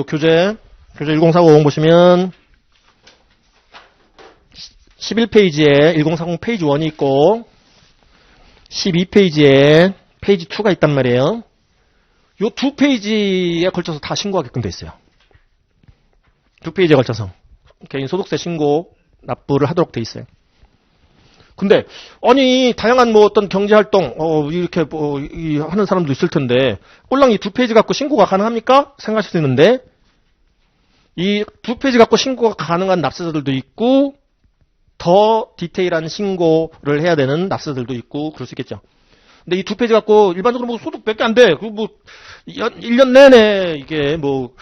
교재 1040 보시면 11페이지에 1040 페이지 1이 있고 12페이지에 페이지 2가 있단 말이에요. 요 두 페이지에 걸쳐서 다 신고하게끔 돼 있어요. 두 페이지에 걸쳐서 개인 소득세 신고 납부를 하도록 돼 있어요. 근데 아니 다양한 뭐 어떤 경제 활동 이렇게 하는 사람도 있을 텐데 꼴랑 이 두 페이지 갖고 신고가 가능합니까? 생각하실 수 있는데 이 두 페이지 갖고 신고가 가능한 납세자들도 있고 더 디테일한 신고를 해야 되는 납세자들도 있고 그럴 수 있겠죠. 근데 이 두 페이지 갖고 일반적으로 뭐 소득 몇 개 안 돼. 그 뭐 1년 내내 이게 뭐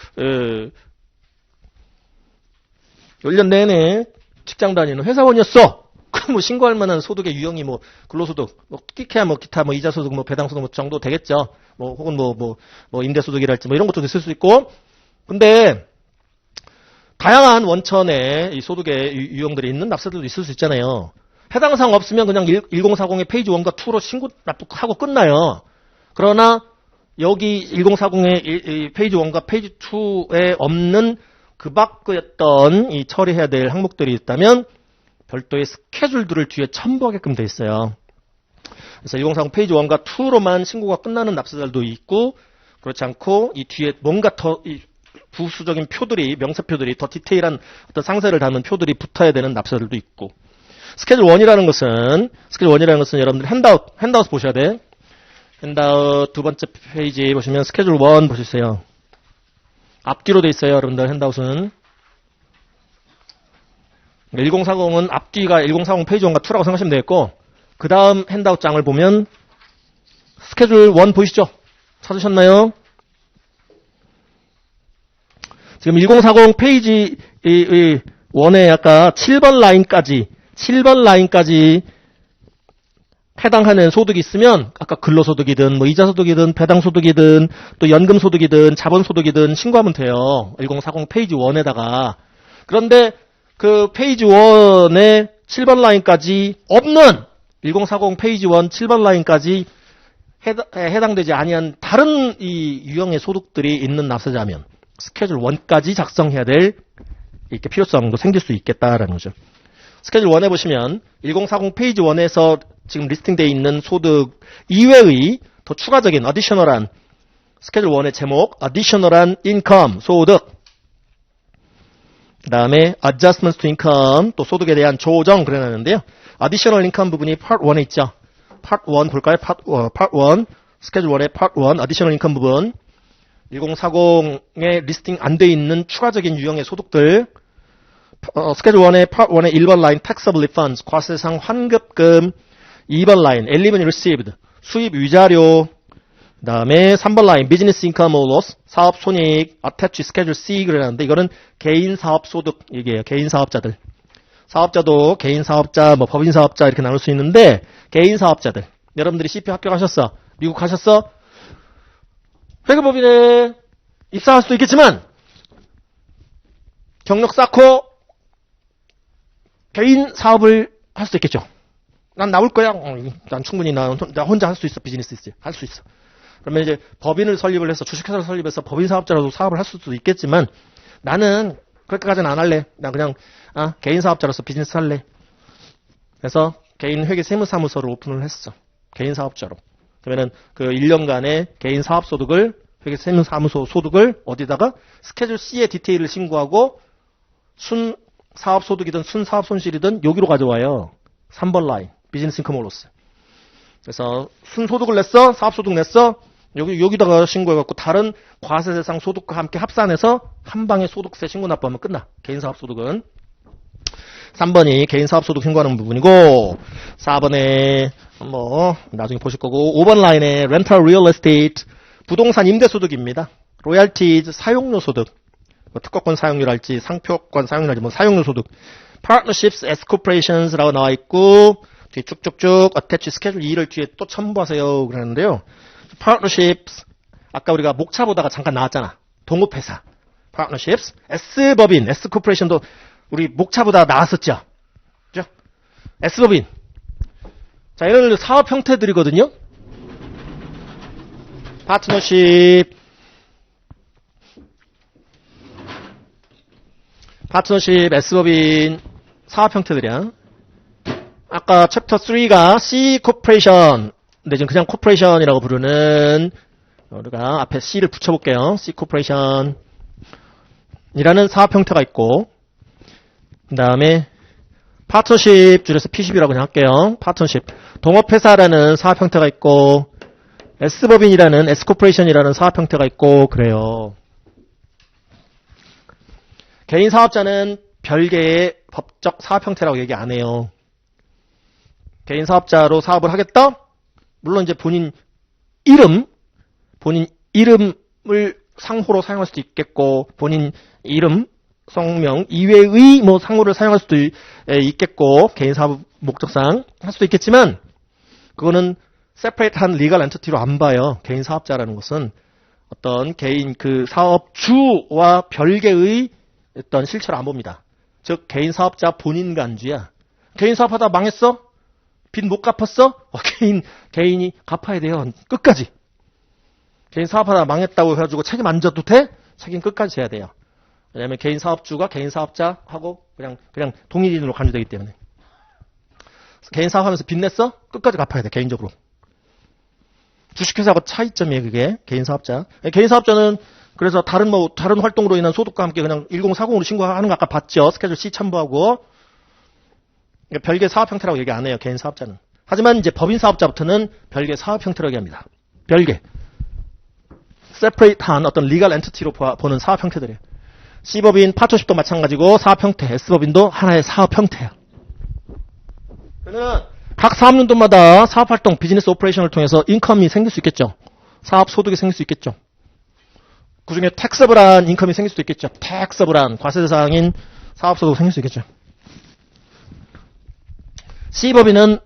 1년 내내 직장 다니는 회사원이었어. 그럼 뭐 신고할 만한 소득의 유형이 뭐 근로소득, 뭐 끼케야 뭐 기타 뭐 이자소득, 뭐 배당소득 뭐 정도 되겠죠. 뭐 혹은 뭐 임대소득이랄지 뭐 이런 것도 있을 수 있고. 근데 다양한 원천의 이 소득의 유형들이 있는 납세들도 있을 수 있잖아요. 해당 사항 없으면 그냥 1040의 페이지 1과 2로 신고 납부하고 끝나요. 그러나 여기 1040의 페이지 1과 페이지 2에 없는 그 밖의 어떤 이 처리해야 될 항목들이 있다면 별도의 스케줄들을 뒤에 첨부하게끔 돼 있어요. 그래서 1040 페이지 1과 2로만 신고가 끝나는 납세자들도 있고 그렇지 않고 이 뒤에 뭔가 더 부수적인 표들이 명세표들이 더 디테일한 어떤 상세를 담은 표들이 붙어야 되는 납세자들도 있고 스케줄 1이라는 것은 여러분들 핸드아웃 보셔야 돼. 핸드아웃 두 번째 페이지 보시면 스케줄 1 보시세요. 앞뒤로 돼 있어요. 여러분들 핸드아웃은 1040은 앞뒤가 1040 페이지 1과 2라고 생각하시면 되겠고 그 다음 핸드아웃 장을 보면 스케줄 1 보이시죠? 찾으셨나요? 지금 1040 페이지 1에 아까 7번 라인까지 해당하는 소득이 있으면 아까 근로소득이든 뭐 이자소득이든 배당소득이든 또 연금소득이든 자본소득이든 신고하면 돼요. 1040 페이지 1에다가. 그런데 그 페이지 1에 7번 라인까지 없는 1040 페이지 1 7번 라인까지 해당되지 아니한 다른 이 유형의 소득들이 있는 납세자면 스케줄 1까지 작성해야 될 이렇게 필요성도 생길 수 있겠다라는 거죠. 스케줄 1에 보시면 1040 페이지 1에서 지금 리스팅되어 있는 소득 이외의 더 추가적인 어디셔널한 스케줄 1의 제목 어디셔널한 인컴 소득 그 다음에 adjustments to income 또 소득에 대한 조정 그려놨는데요. additional income 부분이 part 1에 있죠. part 1 볼까요? part 1 스케줄 1의 part 1 additional income 부분 1040에 리스팅 안 돼 있는 추가적인 유형의 소득들 스케줄 1의 part 1의 1번 라인 taxable refunds 과세상 환급금 2번 라인 revenue received 수입 위자료 그 다음에 3번 라인 business income or loss 사업 손익 attach schedule C 그러는데 이거는 개인 사업 소득 얘기예요. 개인 사업자들 사업자도 개인 사업자 뭐 법인 사업자 이렇게 나눌 수 있는데 개인 사업자들 여러분들이 CP 합격하셨어 미국 가셨어 회계법인에 입사할 수도 있겠지만 경력 쌓고 개인 사업을 할 수도 있겠죠. 난 나올 거야. 난 충분히 나 혼자 할 수 있어. 비즈니스 할 수 있어. 그러면 이제 법인을 설립을 해서 주식회사를 설립해서 법인 사업자로도 사업을 할 수도 있겠지만 나는 그렇게까지는 안 할래. 난 그냥 개인 사업자로서 비즈니스 할래. 그래서 개인 회계 세무사무소를 오픈을 했어. 개인 사업자로. 그러면은 그 1년간의 개인 사업 소득을 회계 세무사무소 소득을 어디다가 스케줄 C의 디테일을 신고하고 순 사업 소득이든 순 사업 손실이든 여기로 가져와요. 3번 라인 비즈니스 인컴 로스. 그래서 순소득을 냈어, 사업소득 냈어, 여기다가 신고해갖고 다른 과세대상 소득과 함께 합산해서 한 방에 소득세 신고 납부하면 끝나. 개인사업소득은. 3번이 개인사업소득 신고하는 부분이고, 4번에 나중에 보실 거고, 5번 라인에 렌탈 리얼 에스테이트 부동산 임대소득입니다. 로얄티즈 사용료 소득, 특허권 사용료랄지 상표권 사용료랄지 사용료 소득. Partnerships, S Corporations라고 나와 있고, 뒤에 쭉쭉쭉 어태치 스케줄 2를 뒤에 또 첨부하세요 그러는데요. Partnerships, 아까 우리가 목차 보다가 잠깐 나왔잖아. 동업회사. Partnerships, S법인, S Corporation도 우리 목차 보다가 나왔었죠. 그죠? S법인. 자, 이런 사업 형태들이거든요. Partnership, S법인, 사업 형태들이야. 아까 챕터 3가 C Corporation, 근데 지금 그냥 Corporation이라고 부르는, 우리가 앞에 C를 붙여볼게요. C Corporation 이라는 사업 형태가 있고, 그 다음에 Partnership, 줄여서 P10이라고 그냥 할게요. Partnership, 동업회사라는 사업 형태가 있고, S법인이라는, S Corporation이라는 사업 형태가 있고, 그래요. 개인 사업자는 별개의 법적 사업 형태라고 얘기 안 해요. 개인 사업자로 사업을 하겠다? 물론 이제 본인 이름을 상호로 사용할 수도 있겠고, 본인 이름, 성명 이외의 상호를 사용할 수도 있겠고, 개인 사업 목적상 할 수도 있겠지만, 그거는 separate한 legal entity로 안 봐요. 개인 사업자라는 것은 어떤 개인 그 사업주와 별개의 어떤 실체를 안 봅니다. 즉 개인 사업자 본인 간주야. 개인 사업하다 망했어? 빚 못 갚았어? 개인이 갚아야 돼요. 끝까지. 개인 사업하다 망했다고 해가지고 책임 안 져도 돼? 책임 끝까지 져야 돼요. 왜냐하면 개인 사업주가 개인 사업자하고 그냥 동일인으로 간주되기 때문에. 개인 사업하면서 빚 냈어? 끝까지 갚아야 돼. 개인적으로. 주식회사하고 차이점이에요. 그게 개인 사업자. 개인 사업자는 그래서 다른 활동으로 인한 소득과 함께 그냥 1040으로 신고하는 거 아까 봤죠. 스케줄 C 첨부하고. 별개 사업 형태라고 얘기 안 해요. 개인 사업자는. 하지만 이제 법인 사업자부터는 별개 사업 형태라고 얘기합니다. 별개. separate한 어떤 legal entity로 보는 사업 형태들이에요. C법인, 파트너십도 마찬가지고 사업 형태, S법인도 하나의 사업 형태야. 그러면 각 사업연도마다 사업활동, 비즈니스 오퍼레이션을 통해서 인컴이 생길 수 있겠죠. 사업 소득이 생길 수 있겠죠. 그 중에 텍서블한 인컴이 생길 수도 있겠죠. 텍서블한 과세대상인 사업소득이 생길 수 있겠죠. C법인은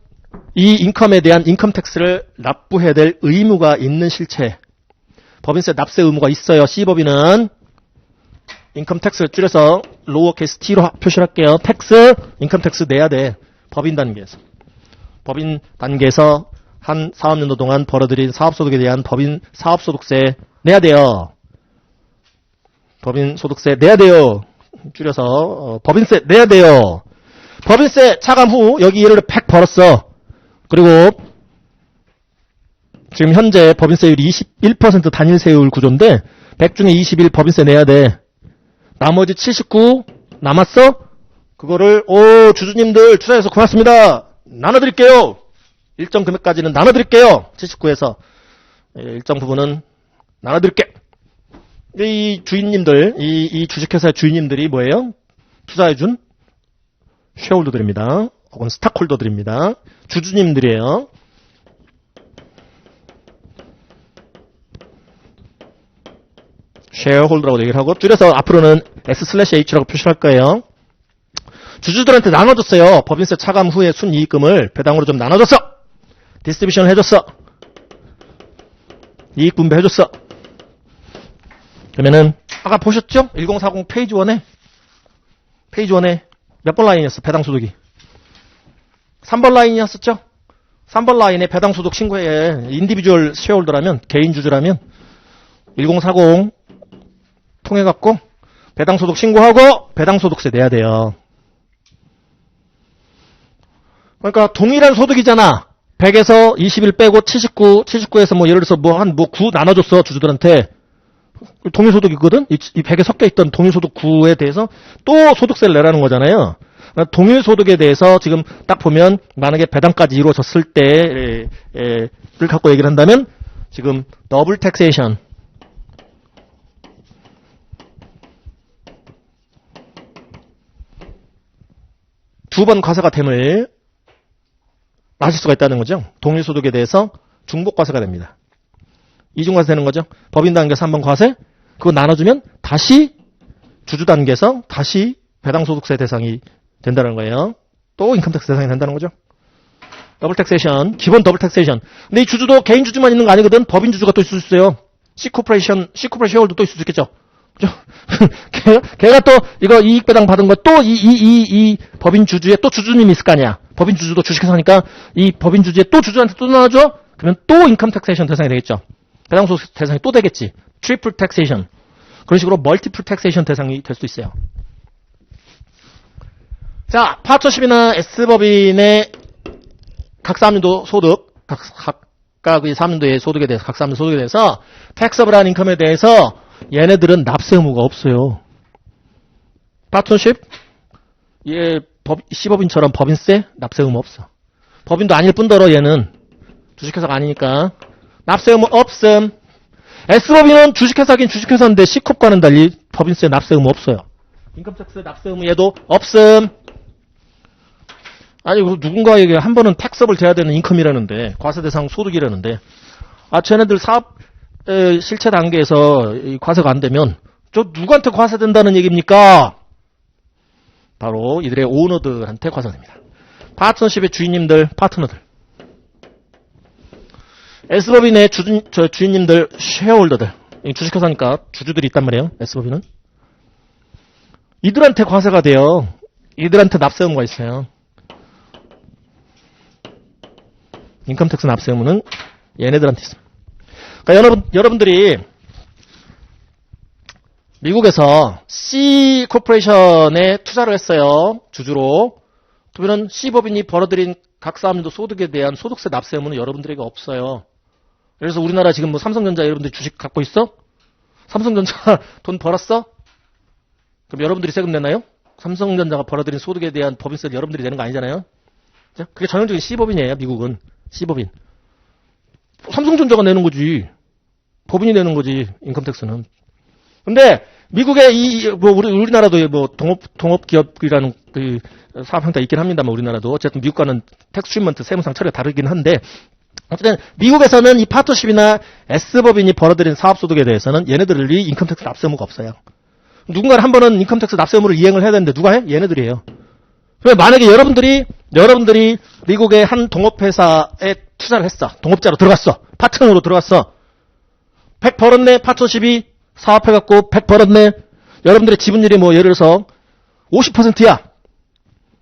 이 인컴에 대한 인컴 텍스를 납부해야 될 의무가 있는 실체. 법인세 납세 의무가 있어요. C법인은 인컴 텍스를 줄여서 로어케이스 t로 표시를 할게요. 텍스, 인컴 텍스 내야 돼. 법인 단계에서. 법인 단계에서 한 사업연도 동안 벌어들인 사업소득에 대한 법인 사업소득세 내야 돼요. 법인 소득세 내야 돼요. 줄여서 법인세 내야 돼요. 법인세 차감 후 여기 예를 들어 100 벌었어. 그리고 지금 현재 법인세율이 21% 단일세율 구조인데 100 중에 21 법인세 내야 돼. 나머지 79 남았어? 그거를 주주님들 투자해서 고맙습니다. 나눠드릴게요. 일정 금액까지는 나눠드릴게요. 79에서 일정 부분은 나눠드릴게. 이 주인님들, 이 주식회사의 주인님들이 뭐예요? 투자해준 쉐어홀더들입니다. 혹은 스탁홀더들입니다. 주주님들이에요. 쉐어홀더라고 얘기를 하고 줄여서 앞으로는 S/H라고 표시할 거예요. 주주들한테 나눠줬어요. 법인세 차감 후에 순이익금을 배당으로 좀 나눠줬어. 디스트리뷰션 해줬어. 이익 분배해줬어. 그러면은 아까 보셨죠? 1040 페이지 1에 몇 번 라인이었어? 배당소득이 3번 라인이었었죠? 3번 라인에 배당소득 신고해. 인디비주얼 쉐어홀더라면 개인 주주라면 1040 통해갖고 배당소득 신고하고 배당소득세 내야 돼요. 그러니까 동일한 소득이잖아. 100에서 21 빼고 79에서 예를 들어서 한 9 나눠줬어. 주주들한테. 동일소득이거든? 이 100에 섞여있던 동일소득 9에 대해서 또 소득세를 내라는 거잖아요. 동일 소득에 대해서 지금 딱 보면 만약에 배당까지 이루어졌을 때를 갖고 얘기를 한다면 지금 더블 텍세이션 두 번 과세가 됨을 맞을 수가 있다는 거죠. 동일 소득에 대해서 중복 과세가 됩니다. 이중 과세 되는 거죠. 법인 단계에서 한 번 과세, 그거 나눠주면 다시 주주 단계에서 다시 배당소득세 대상이 된다는 거예요. 또 인컴텍스 대상이 된다는 거죠. 더블 텍세이션, 기본 더블 텍세이션. 근데 이 주주도 개인 주주만 있는 거 아니거든. 법인 주주가 또 있을 수 있어요. C코퍼레이션 쉐어홀더 또 있을 수 있겠죠. 그죠? 걔가 또 이거 이익 배당 받은 거 또 이 법인 주주에 또 주주님이 있을 거 아니야. 법인 주주도 주식회사 하니까 이 법인 주주에 또 주주한테 또 나눠줘? 그러면 또 인컴 텍세이션 대상이 되겠죠. 배당소득 대상이 또 되겠지. 트리플 텍세이션. 그런 식으로 멀티플 텍세이션 대상이 될 수도 있어요. 자, 파트너십이나 S법인의 각 사업연도 소득, 각각의 사업연도의 소득에 대해서, 각 사업연도 소득에 대해서 텍서블한 인컴에 대해서 얘네들은 납세 의무가 없어요. 파트너십, C법인처럼 법인세 납세 의무 없어. 법인도 아닐 뿐더러 얘는 주식회사가 아니니까 납세 의무 없음. S법인은 주식회사긴 주식회사인데 C컵과는 달리 법인세 납세 의무 없어요. 인컴텍스 납세 의무 얘도 없음. 아니 누군가에게 한 번은 텍서블 돼야 되는 인컴이라는데 과세 대상 소득이라는데 쟤네들 사업 실체 단계에서 이 과세가 안 되면 저 누구한테 과세된다는 얘기입니까? 바로 이들의 오너들한테 과세됩니다. 파트너십의 주인님들, 파트너들. S법인의 주인님들, 쉐어홀더들. 주식회사니까 주주들이 있단 말이에요. S법인은. 이들한테 과세가 돼요. 이들한테 납세 의무가 있어요. 인컴텍스 납세 의무는 얘네들한테 있습니다. 그러니까 여러분들이 미국에서 C 코퍼레이션에 투자를 했어요. 주주로. 그러면 C법인이 벌어들인 각 사업연도 소득에 대한 소득세 납세 의무는 여러분들에게 없어요. 그래서 우리나라 지금 뭐 삼성전자 여러분들이 주식 갖고 있어? 삼성전자 돈 벌었어? 그럼 여러분들이 세금 내나요? 삼성전자가 벌어들인 소득에 대한 법인세를 여러분들이 내는 거 아니잖아요. 그게 전형적인 C법인이에요. 미국은. C법인. 삼성전자가 내는 거지. 법인이 내는 거지. 인컴텍스는. 근데 미국의 우리나라도 뭐 동업기업이라는 그 사업 형태가 있긴 합니다만 우리나라도 어쨌든 미국과는 텍스 트리트먼트 세무상 처리가 다르긴 한데 어쨌든 미국에서는 이 파트너십이나 S법인이 벌어들인 사업소득에 대해서는 얘네들이 인컴텍스 납세 의무가 없어요. 누군가는 한 번은 인컴텍스 납세 의무를 이행을 해야 되는데 누가 해? 얘네들이에요. 그러면 만약에 여러분들이 미국의 한 동업회사에 투자를 했어. 동업자로 들어갔어. 파트너로 들어갔어. 100 벌었네. 파트너십이 사업해갖고 100 벌었네. 여러분들의 지분율이 뭐 예를 들어서 50%야.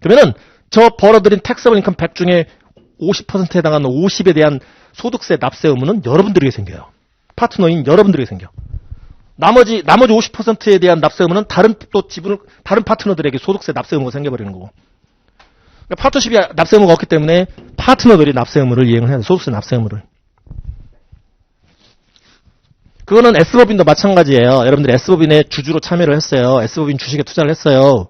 그러면은 저 벌어들인 텍서블 인컴 100 중에 50%에 해당하는 50에 대한 소득세 납세 의무는 여러분들에게 생겨요. 파트너인 여러분들에게 생겨. 나머지 50%에 대한 납세 의무는 다른 파트너들에게 소득세 납세 의무가 생겨버리는 거고. 그러니까 파트너십이 납세 의무가 없기 때문에 파트너들이 납세 의무를 이행을 해야 돼. 소득세 납세 의무를. 그거는 S법인도 마찬가지예요. 여러분들이 S법인에 주주로 참여를 했어요. S법인 주식에 투자를 했어요.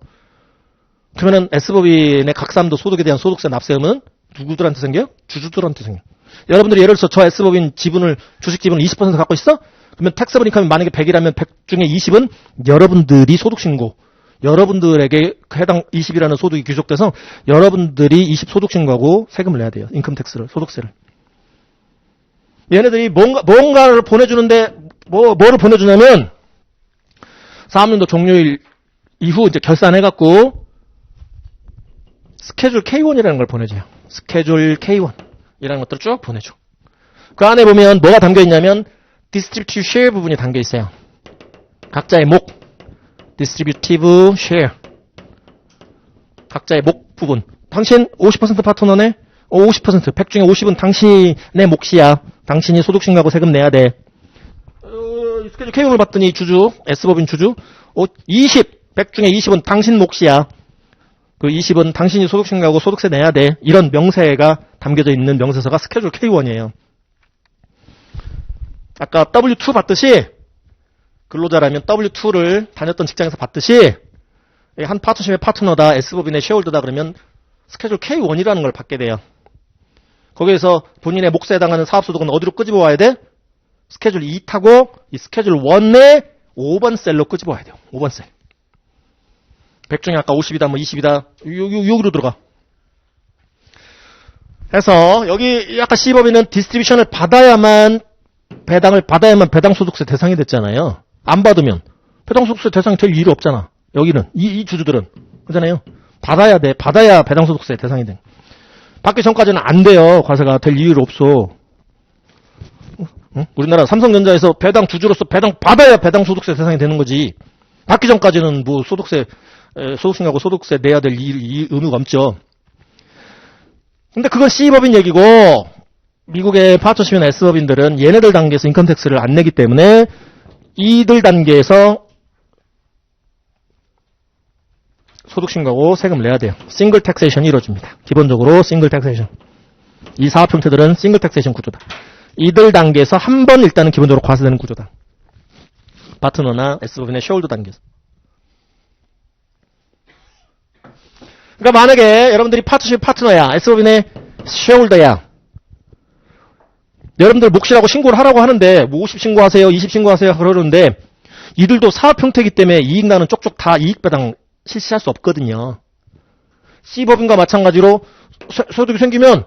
그러면은 S법인의 각 사업도 소득에 대한 소득세 납세 의무는 누구들한테 생겨요? 주주들한테 생겨요. 여러분들이 예를 들어서 저 S법인 주식 지분을 20% 갖고 있어? 그러면 텍서블 인컴이 만약에 100이라면 100 중에 20은 여러분들이 소득 신고, 여러분들에게 해당 20이라는 소득이 귀속돼서 여러분들이 20 소득 신고하고 세금을 내야 돼요. 인컴 텍스를, 소득세를. 얘네들이 뭔가를 보내주는데 뭐를 보내주냐면 사업연도 종료일 이후 이제 결산해갖고 스케줄 K1이라는 걸 보내줘요. 스케줄 K1이라는 것들을 쭉 보내줘. 그 안에 보면 뭐가 담겨 있냐면 디스트리뷰티브 쉐어 부분이 담겨 있어요. 각자의 목 디스트리뷰티브 쉐어 각자의 목 부분. 당신 50% 파트너네? 50%, 100 중에 50은 당신의 몫이야. 당신이 소득 신고하고 세금 내야 돼. 스케줄 K1을 봤더니 주주, S법인 주주, 100 중에 20은 당신 몫이야. 그 20은 당신이 소득 신고하고 소득세 내야 돼. 이런 명세가 담겨져 있는 명세서가 스케줄 K1이에요. 아까 W2 봤듯이, 근로자라면 W2를 다녔던 직장에서 봤듯이, 한 파트너십의 파트너다, S법인의 쉐어홀더다 그러면 스케줄 K1이라는 걸 받게 돼요. 거기에서 본인의 몫에 해당하는 사업소득은 어디로 끄집어 와야 돼? 스케줄 2 타고 이 스케줄 1의 5번 셀로 끄집어 와야 돼요. 5번 셀. 100 중에 아까 50이다, 뭐 20이다. 여기로 들어가. 해서 여기 아까 C법인은 디스트리뷰션을 받아야만 배당 소득세 대상이 됐잖아요. 안 받으면 배당 소득세 대상이 될 일이 없잖아. 여기는 이 주주들은 그렇잖아요. 받아야 돼. 받아야 배당 소득세 대상이 돼. 받기 전까지는 안 돼요. 과세가 될 이유가 없어. 응? 우리나라 삼성전자에서 배당 주주로서 배당 받아야 배당 소득세 대상이 되는 거지. 받기 전까지는 뭐 소득세하고 소득세 내야 될 의무가 없죠. 근데 그건 C법인 얘기고, 미국의 파트너십이나 S법인들은 얘네들 단계에서 인컴택스를 안 내기 때문에 이들 단계에서 소득신고하고 세금을 내야 돼요. 싱글 텍세이션이 이루어집니다. 기본적으로 싱글 텍세이션. 이 사업 형태들은 싱글 텍세이션 구조다. 이들 단계에서 한 번 일단은 기본적으로 과세되는 구조다. 파트너나 S법인의 쉐어홀더 단계에서. 그러니까 만약에 여러분들이 파트너십 파트너야, S법인의 쉐어홀더야. 여러분들 몫이라고 신고를 하라고 하는데 뭐 50 신고하세요, 20 신고하세요 그러는데 이들도 사업 형태이기 때문에 이익 나는 쪽쪽 다 이익 배당 실시할 수 없거든요. C법인과 마찬가지로 소득이 생기면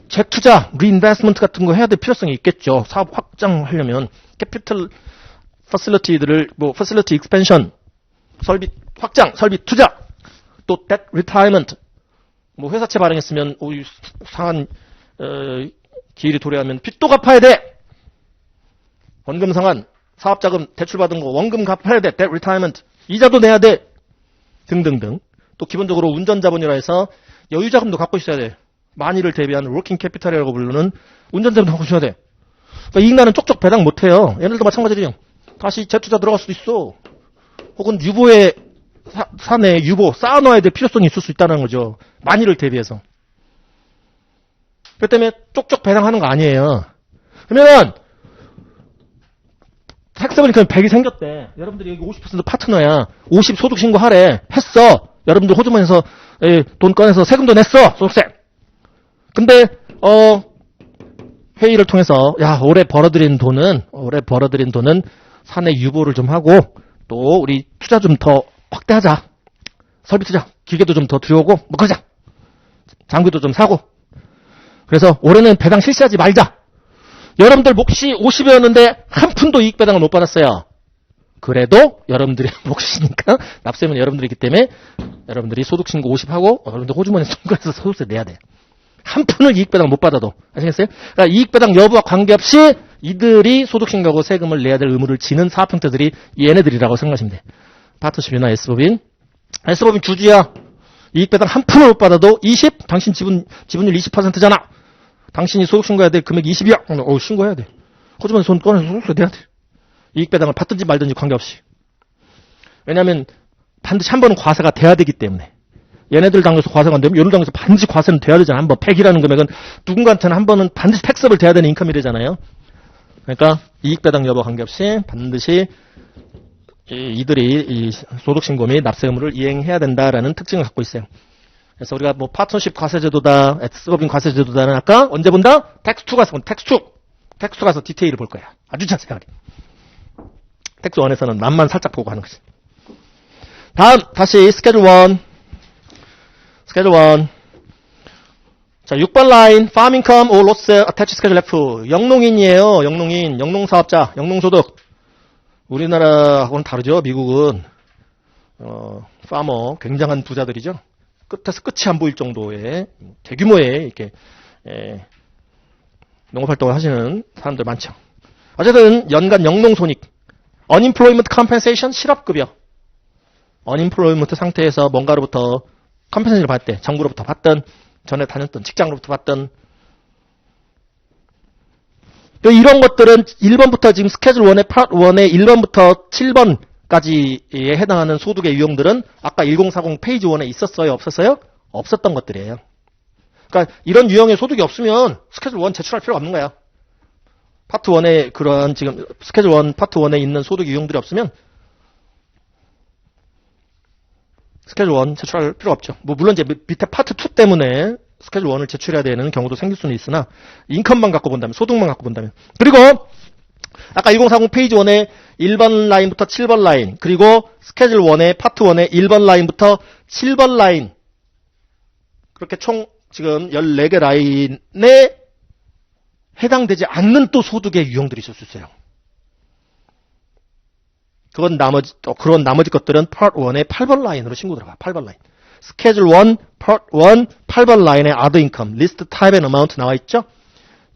재투자, 리인베스트먼트 같은 거 해야 될 필요성이 있겠죠. 사업 확장하려면 캐피털 퍼실리티들을 퍼실리티 익스펜션, 설비 확장, 설비 투자, 또 debt retirement, 회사채 발행했으면 상한 기일이 도래하면 빚도 갚아야 돼. 원금 상환, 사업자금 대출받은 거 원금 갚아야 돼. debt retirement, 이자도 내야 돼. 등등등. 또 기본적으로 운전자본이라 해서 여유자금도 갖고 있어야 돼. 만일을 대비한 워킹 캐피탈이라고 부르는 운전자금도 갖고 있어야 돼. 그러니까 이익 나는 쪽쪽 배당 못해요. 얘네들도 마찬가지예요. 다시 재투자 들어갈 수도 있어. 혹은 유보에 사내 유보 쌓아놔야 될 필요성이 있을 수 있다는 거죠. 만일을 대비해서. 그 때문에 쪽쪽 배당하는 거 아니에요. 그러면 텍스보니까 100이 생겼대. 여러분들이 여기 50% 파트너야. 50 소득 신고하래. 했어. 여러분들 호주머니에서 돈 꺼내서 세금도 냈어. 소득세. 근데 회의를 통해서 올해 벌어들인 돈은 사내 유보를 좀 하고 또 우리 투자 좀 더 확대하자. 설비 투자, 기계도 좀 더 들여오고 뭐 그러자. 장비도 좀 사고. 그래서 올해는 배당 실시하지 말자. 여러분들 몫이 50이었는데 한 푼도 이익 배당을 못 받았어요. 그래도 여러분들의 몫이니까 납세면 여러분들이기 때문에 여러분들이 소득신고 50하고 여러분들 호주머니 손가락에서 소득세 내야 돼. 한 푼을 이익 배당 못 받아도. 아시겠어요? 그러니까 이익 배당 여부와 관계없이 이들이 소득신고하고 세금을 내야 될 의무를 지는 사업 형태들이 얘네들이라고 생각하시면 돼. 파트너십이나 S법인 주주야. 이익 배당 한 푼을 못 받아도 20? 당신 지분율 20%잖아. 당신이 소득 신고해야 될 금액 20이야. 신고해야 돼. 호주머니 손 꺼내서 소득세 내야 돼. 이익 배당을 받든지 말든지 관계없이. 왜냐하면 반드시 한 번은 과세가 돼야 되기 때문에. 얘네들 당에서 과세가 안 되면 얘네들 당에서 반드시 과세는 돼야 되잖아. 한 번 100이라는 금액은 누군가한테는 한 번은 반드시 텍스업을 돼야 되는 인컴이되잖아요. 그러니까 이익 배당 여부 관계없이 반드시 이들이 이 소득 신고 및 납세 의무를 이행해야 된다라는 특징을 갖고 있어요. 그래서 우리가 파트너십 과세제도다, S법인 과세제도다는 아까 언제 본다? 텍스2 가서 텍스2 가서 디테일을 볼 거야. 아주 자세하게. 텍스1에서는 맛만 살짝 보고 하는 거지. 다음 다시 스케줄 1. 자, 6번 라인 farm income or loss attached schedule F. 영농인이에요. 영농 사업자, 영농소득. 우리나라하고는 다르죠. 미국은 파머 굉장한 부자들이죠. 끝에서 끝이 안 보일 정도의 대규모의 이렇게 농업활동을 하시는 사람들 많죠. 어쨌든 연간 영농손익, unemployment compensation, 실업급여. unemployment 상태에서 뭔가로부터 컴펜세이션을 받을 때, 정부로부터 받든 전에 다녔던 직장으로부터 받든, 이런 것들은 1번부터 지금 스케줄 1의 파트 1의 1번부터 7번까지에 해당하는 소득의 유형들은 아까 1040 페이지 1에 있었어요? 없었어요? 없었던 것들이에요. 그러니까 이런 유형의 소득이 없으면 스케줄 1 제출할 필요가 없는 거야. 파트 1에 그런 지금 스케줄 1 파트 1에 있는 소득 유형들이 없으면 스케줄 1 제출할 필요가 없죠. 뭐 물론 이제 밑에 파트 2 때문에 스케줄 1을 제출해야 되는 경우도 생길 수는 있으나 인컴만 갖고 본다면, 소득만 갖고 본다면. 그리고 아까 1040 페이지 1의 1번 라인부터 7번 라인, 그리고 스케줄 1의 파트 1의 1번 라인부터 7번 라인, 그렇게 총 지금 14개 라인에 해당되지 않는 또 소득의 유형들이 있을 수 있어요. 그런 나머지 것들은 Part 1의 8번 라인으로 신고 들어가. 8번 라인. 스케줄 1, Part 1, 8번 라인에 Other Income, List Type and Amount 나와 있죠?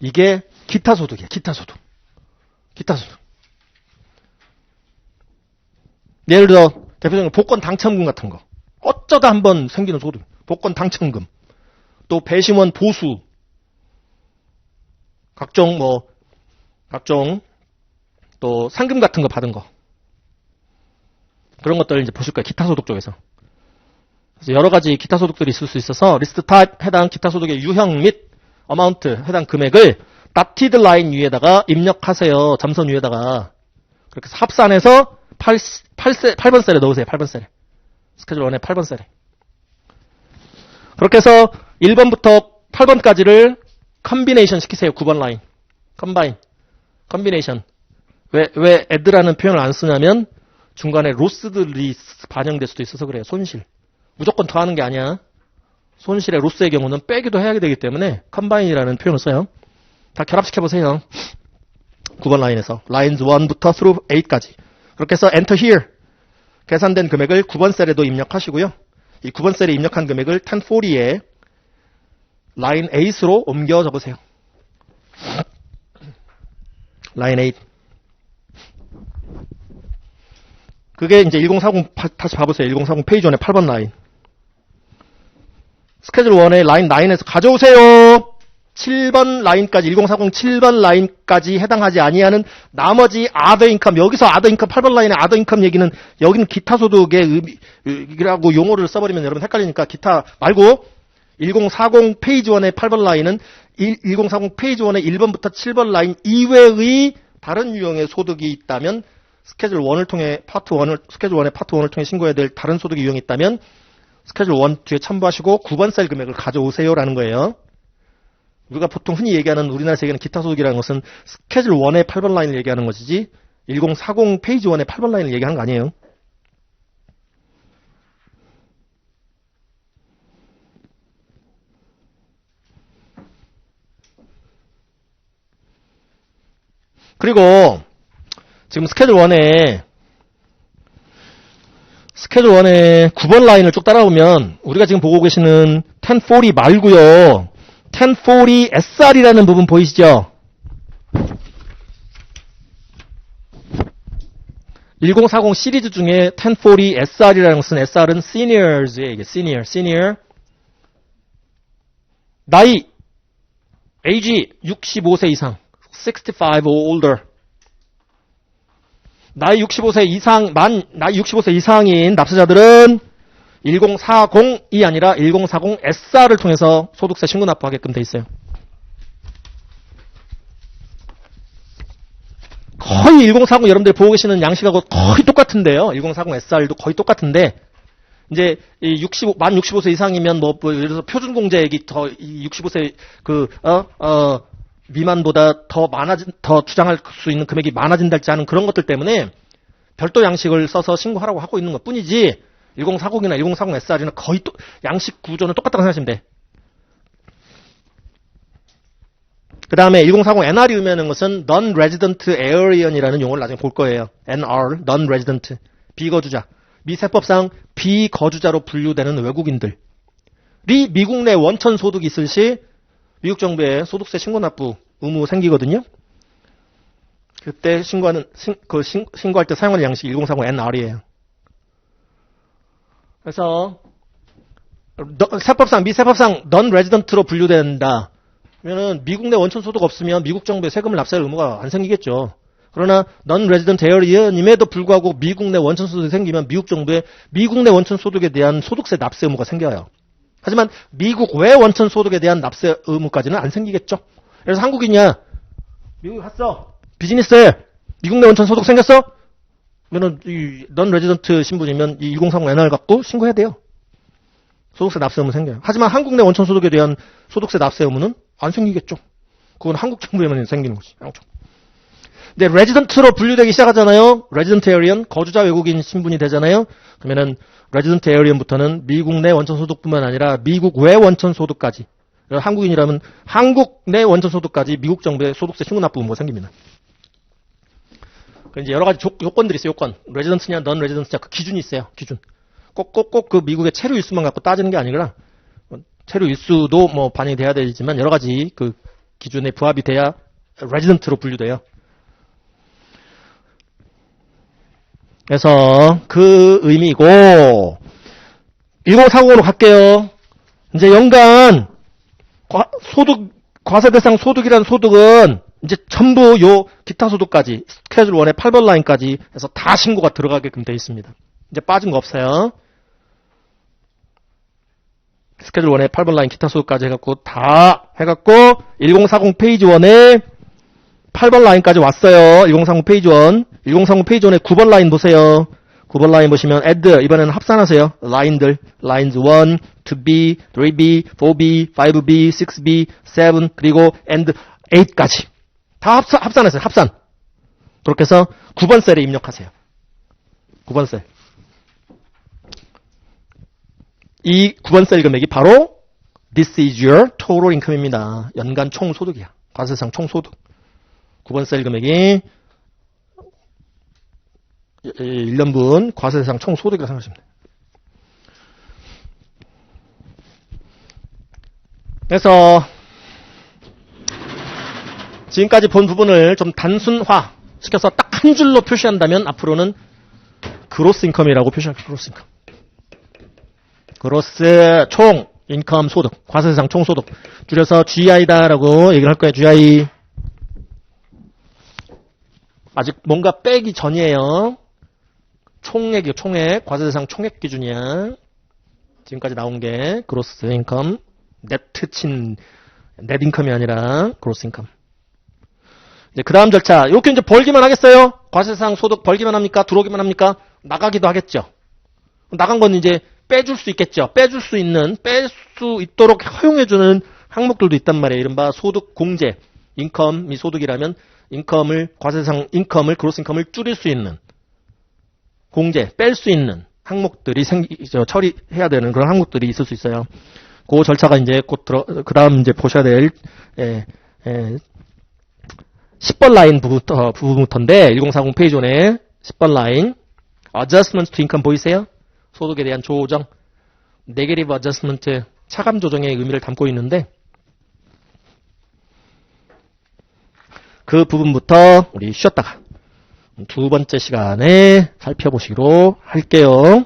이게 기타 소득이에요. 기타 소득. 기타 소득. 예를 들어 대표적인 복권 당첨금 같은 거. 어쩌다 한번 생기는 소득. 복권 당첨금. 또 배심원 보수. 각종 또 상금 같은 거 받은 거. 그런 것들을 이제 보실 거예요. 기타 소득 쪽에서. 그래서 여러 가지 기타 소득들이 있을 수 있어서 리스트 타입 해당 기타 소득의 유형 및 어마운트 해당 금액을 dotted 라인 위에다가 입력하세요. 점선 위에다가. 그렇게 해서 합산해서 8번 셀에 넣으세요. 8번 셀에. 스케줄 1의 8번 셀에. 그렇게 해서 1번부터 8번까지를 컨비네이션 시키세요. 9번 라인. 컨비네이션. 왜 add라는 표현을 안 쓰냐면 중간에 로스들이 반영될 수도 있어서 그래요. 손실. 무조건 더하는 게 아니야. 손실의 로스의 경우는 빼기도 해야 되기 때문에 컴바인이라는 표현을 써요. 다 결합시켜보세요. 9번 라인에서. 라인즈 1부터 through 8까지. 그렇게 해서 enter here. 계산된 금액을 9번 셀에도 입력하시고요. 이 9번 셀에 입력한 금액을 1040에 라인 8으로 옮겨 적으세요. 라인 8. 그게 이제 1040 다시 봐보세요. 1040 페이지 1의 8번 라인. 스케줄 1의 라인 9에서 가져오세요. 7번 라인까지 1040 7번 라인까지 해당하지 아니하는 나머지 other income. 여기서 other income 8번 라인의 other income 얘기는 여기는 기타 소득의 의미라고 용어를 써버리면 여러분 헷갈리니까 기타 말고 1040 페이지 1의 8번 라인은 1040 페이지 1의 1번부터 7번 라인 이외의 다른 유형의 소득이 있다면 스케줄 1을 통해 스케줄 1의 파트 1을 통해 신고해야 될 다른 소득의 유형이 있다면 스케줄 1 뒤에 첨부하시고 9번 셀 금액을 가져오세요라는 거예요. 우리가 보통 흔히 얘기하는 우리나라에서 얘기하는 기타 소득이라는 것은 스케줄 1의 8번 라인을 얘기하는 것이지 1040 페이지 1의 8번 라인을 얘기하는 거 아니에요. 그리고 지금 스케줄 1에 9번 라인을 쭉 따라오면 우리가 지금 보고 계시는 1040 말고요. 1040 SR이라는 부분 보이시죠? 1040 시리즈 중에 1040 SR이라는 것은 SR은 Seniors예요. 이게 Senior. 나이, age 65세 이상, 65 or older. 나이 65세 이상인 납세자들은 1040이 아니라 1040 SR을 통해서 소득세 신고 납부하게끔 돼 있어요. 거의 1040 여러분들이 보고 계시는 양식하고 거의 똑같은데요. 1040 SR도 거의 똑같은데 이제 만 65세 이상이면 예를 들어서 표준 공제액이 더 65세 미만보다 더 주장할 수 있는 금액이 많아진달지 않은 그런 것들 때문에 별도 양식을 써서 신고하라고 하고 있는 것 뿐이지 1040이나 1040 SR이나 거의 양식 구조는 똑같다고 생각하시면 돼. 그 다음에 1040 NR이 의미하는 것은 Non-Resident Alien이라는 용어를 나중에 볼 거예요. NR, Non-Resident, 비거주자. 미세법상 비거주자로 분류되는 외국인들이 미국 내 원천 소득이 있을 시 미국 정부에 소득세 신고 납부 의무 생기거든요. 그때 신고할 때 사용하는 양식이 1040 NR이에요. 그래서 미세법상 non-resident로 분류된다. 그러면은 미국 내 원천 소득 없으면 미국 정부에 세금을 납세할 의무가 안 생기겠죠. 그러나 non-resident alien임에도 불구하고 미국 내 원천 소득이 생기면 미국 정부에 미국 내 원천 소득에 대한 소득세 납세 의무가 생겨요. 하지만 미국 외 원천 소득에 대한 납세 의무까지는 안 생기겠죠. 그래서 한국인이야. 미국에 갔어. 비즈니스에 미국 내 원천 소득 생겼어? 그러면 이 non-resident 신분이면 이 1030 NR 갖고 신고해야 돼요. 소득세 납세 의무 생겨요. 하지만 한국 내 원천 소득에 대한 소득세 납세 의무는 안 생기겠죠. 그건 한국 정부에만 생기는 거지. 근데 레지던트로 분류되기 시작하잖아요. 레지던트 에어리언, 거주자 외국인 신분이 되잖아요. 그러면은 레지던트 에어리언부터는 미국 내 원천 소득뿐만 아니라 미국 외 원천 소득까지. 한국인이라면 한국 내 원천 소득까지 미국 정부의 소득세 신고 납부 의무가 생깁니다. 이제 여러 가지 요건들이 있어요. 요건. 레지던트냐, 넌 레지던트냐 그 기준이 있어요. 기준. 꼭 그 미국의 체류 일수만 갖고 따지는 게 아니라 체류 일수도 뭐 반영이 돼야 되지만 여러 가지 그 기준에 부합이 돼야 레지던트로 분류돼요. 그래서 그 의미고 1040으로 갈게요. 이제 연간 과세 대상 소득이라는 소득은 이제 전부 요 기타 소득까지 스케줄 1의 8번 라인까지 해서 다 신고가 들어가게끔 되어 있습니다. 이제 빠진 거 없어요. 스케줄 1의 8번 라인 기타 소득까지 해갖고 다 해갖고 1040 페이지 1에 8번 라인까지 왔어요. 1030 페이지 1. 1030 페이지 1에 9번 라인 보세요. 9번 라인 보시면 add 이번에는 합산하세요. 라인들. lines 1, 2B, 3B, 4B, 5B, 6B, 7 그리고 and 8까지. 다 합산하세요. 합산. 그렇게 해서 9번 셀에 입력하세요. 9번 셀. 이 9번 셀 금액이 바로 This is your total income입니다. 연간 총소득이야. 과세상 총소득. 9번 셀 금액이 1년분 과세상 총소득이라고 생각하시면 돼요. 그래서 지금까지 본 부분을 좀 단순화 시켜서 딱 한 줄로 표시한다면 앞으로는 그로스 인컴이라고 표시할게요. 그로스 인컴. 그로스 총 인컴 소득, 과세상 총 소득. 줄여서 GI다라고 얘기를 할 거예요. GI. 아직 뭔가 빼기 전이에요. 총액이요. 총액. 과세상 총액 기준이야. 지금까지 나온 게 그로스 인컴. 네트 친 넷 인컴이 아니라 그로스 인컴. 이제 그 다음 절차. 이렇게 이제 벌기만 하겠어요? 과세상 소득 벌기만 합니까? 들어오기만 합니까? 나가기도 하겠죠. 나간 건 이제 빼줄 수 있겠죠. 뺄 수 있도록 허용해주는 항목들도 있단 말이에요. 이른바 소득 공제. 인컴이 소득이라면 과세상 인컴을, 그로스 인컴을 줄일 수 있는 공제, 뺄 수 있는 항목들이 처리해야 되는 그런 항목들이 있을 수 있어요. 그 절차가 이제 그 다음 이제 보셔야 될, 10번 라인 부분부터인데, 1040 페이지 1에 10번 라인. adjustment to income 보이세요? 소득에 대한 조정. negative adjustment, 차감 조정의 의미를 담고 있는데, 그 부분부터 우리 쉬었다가 두 번째 시간에 살펴보시기로 할게요.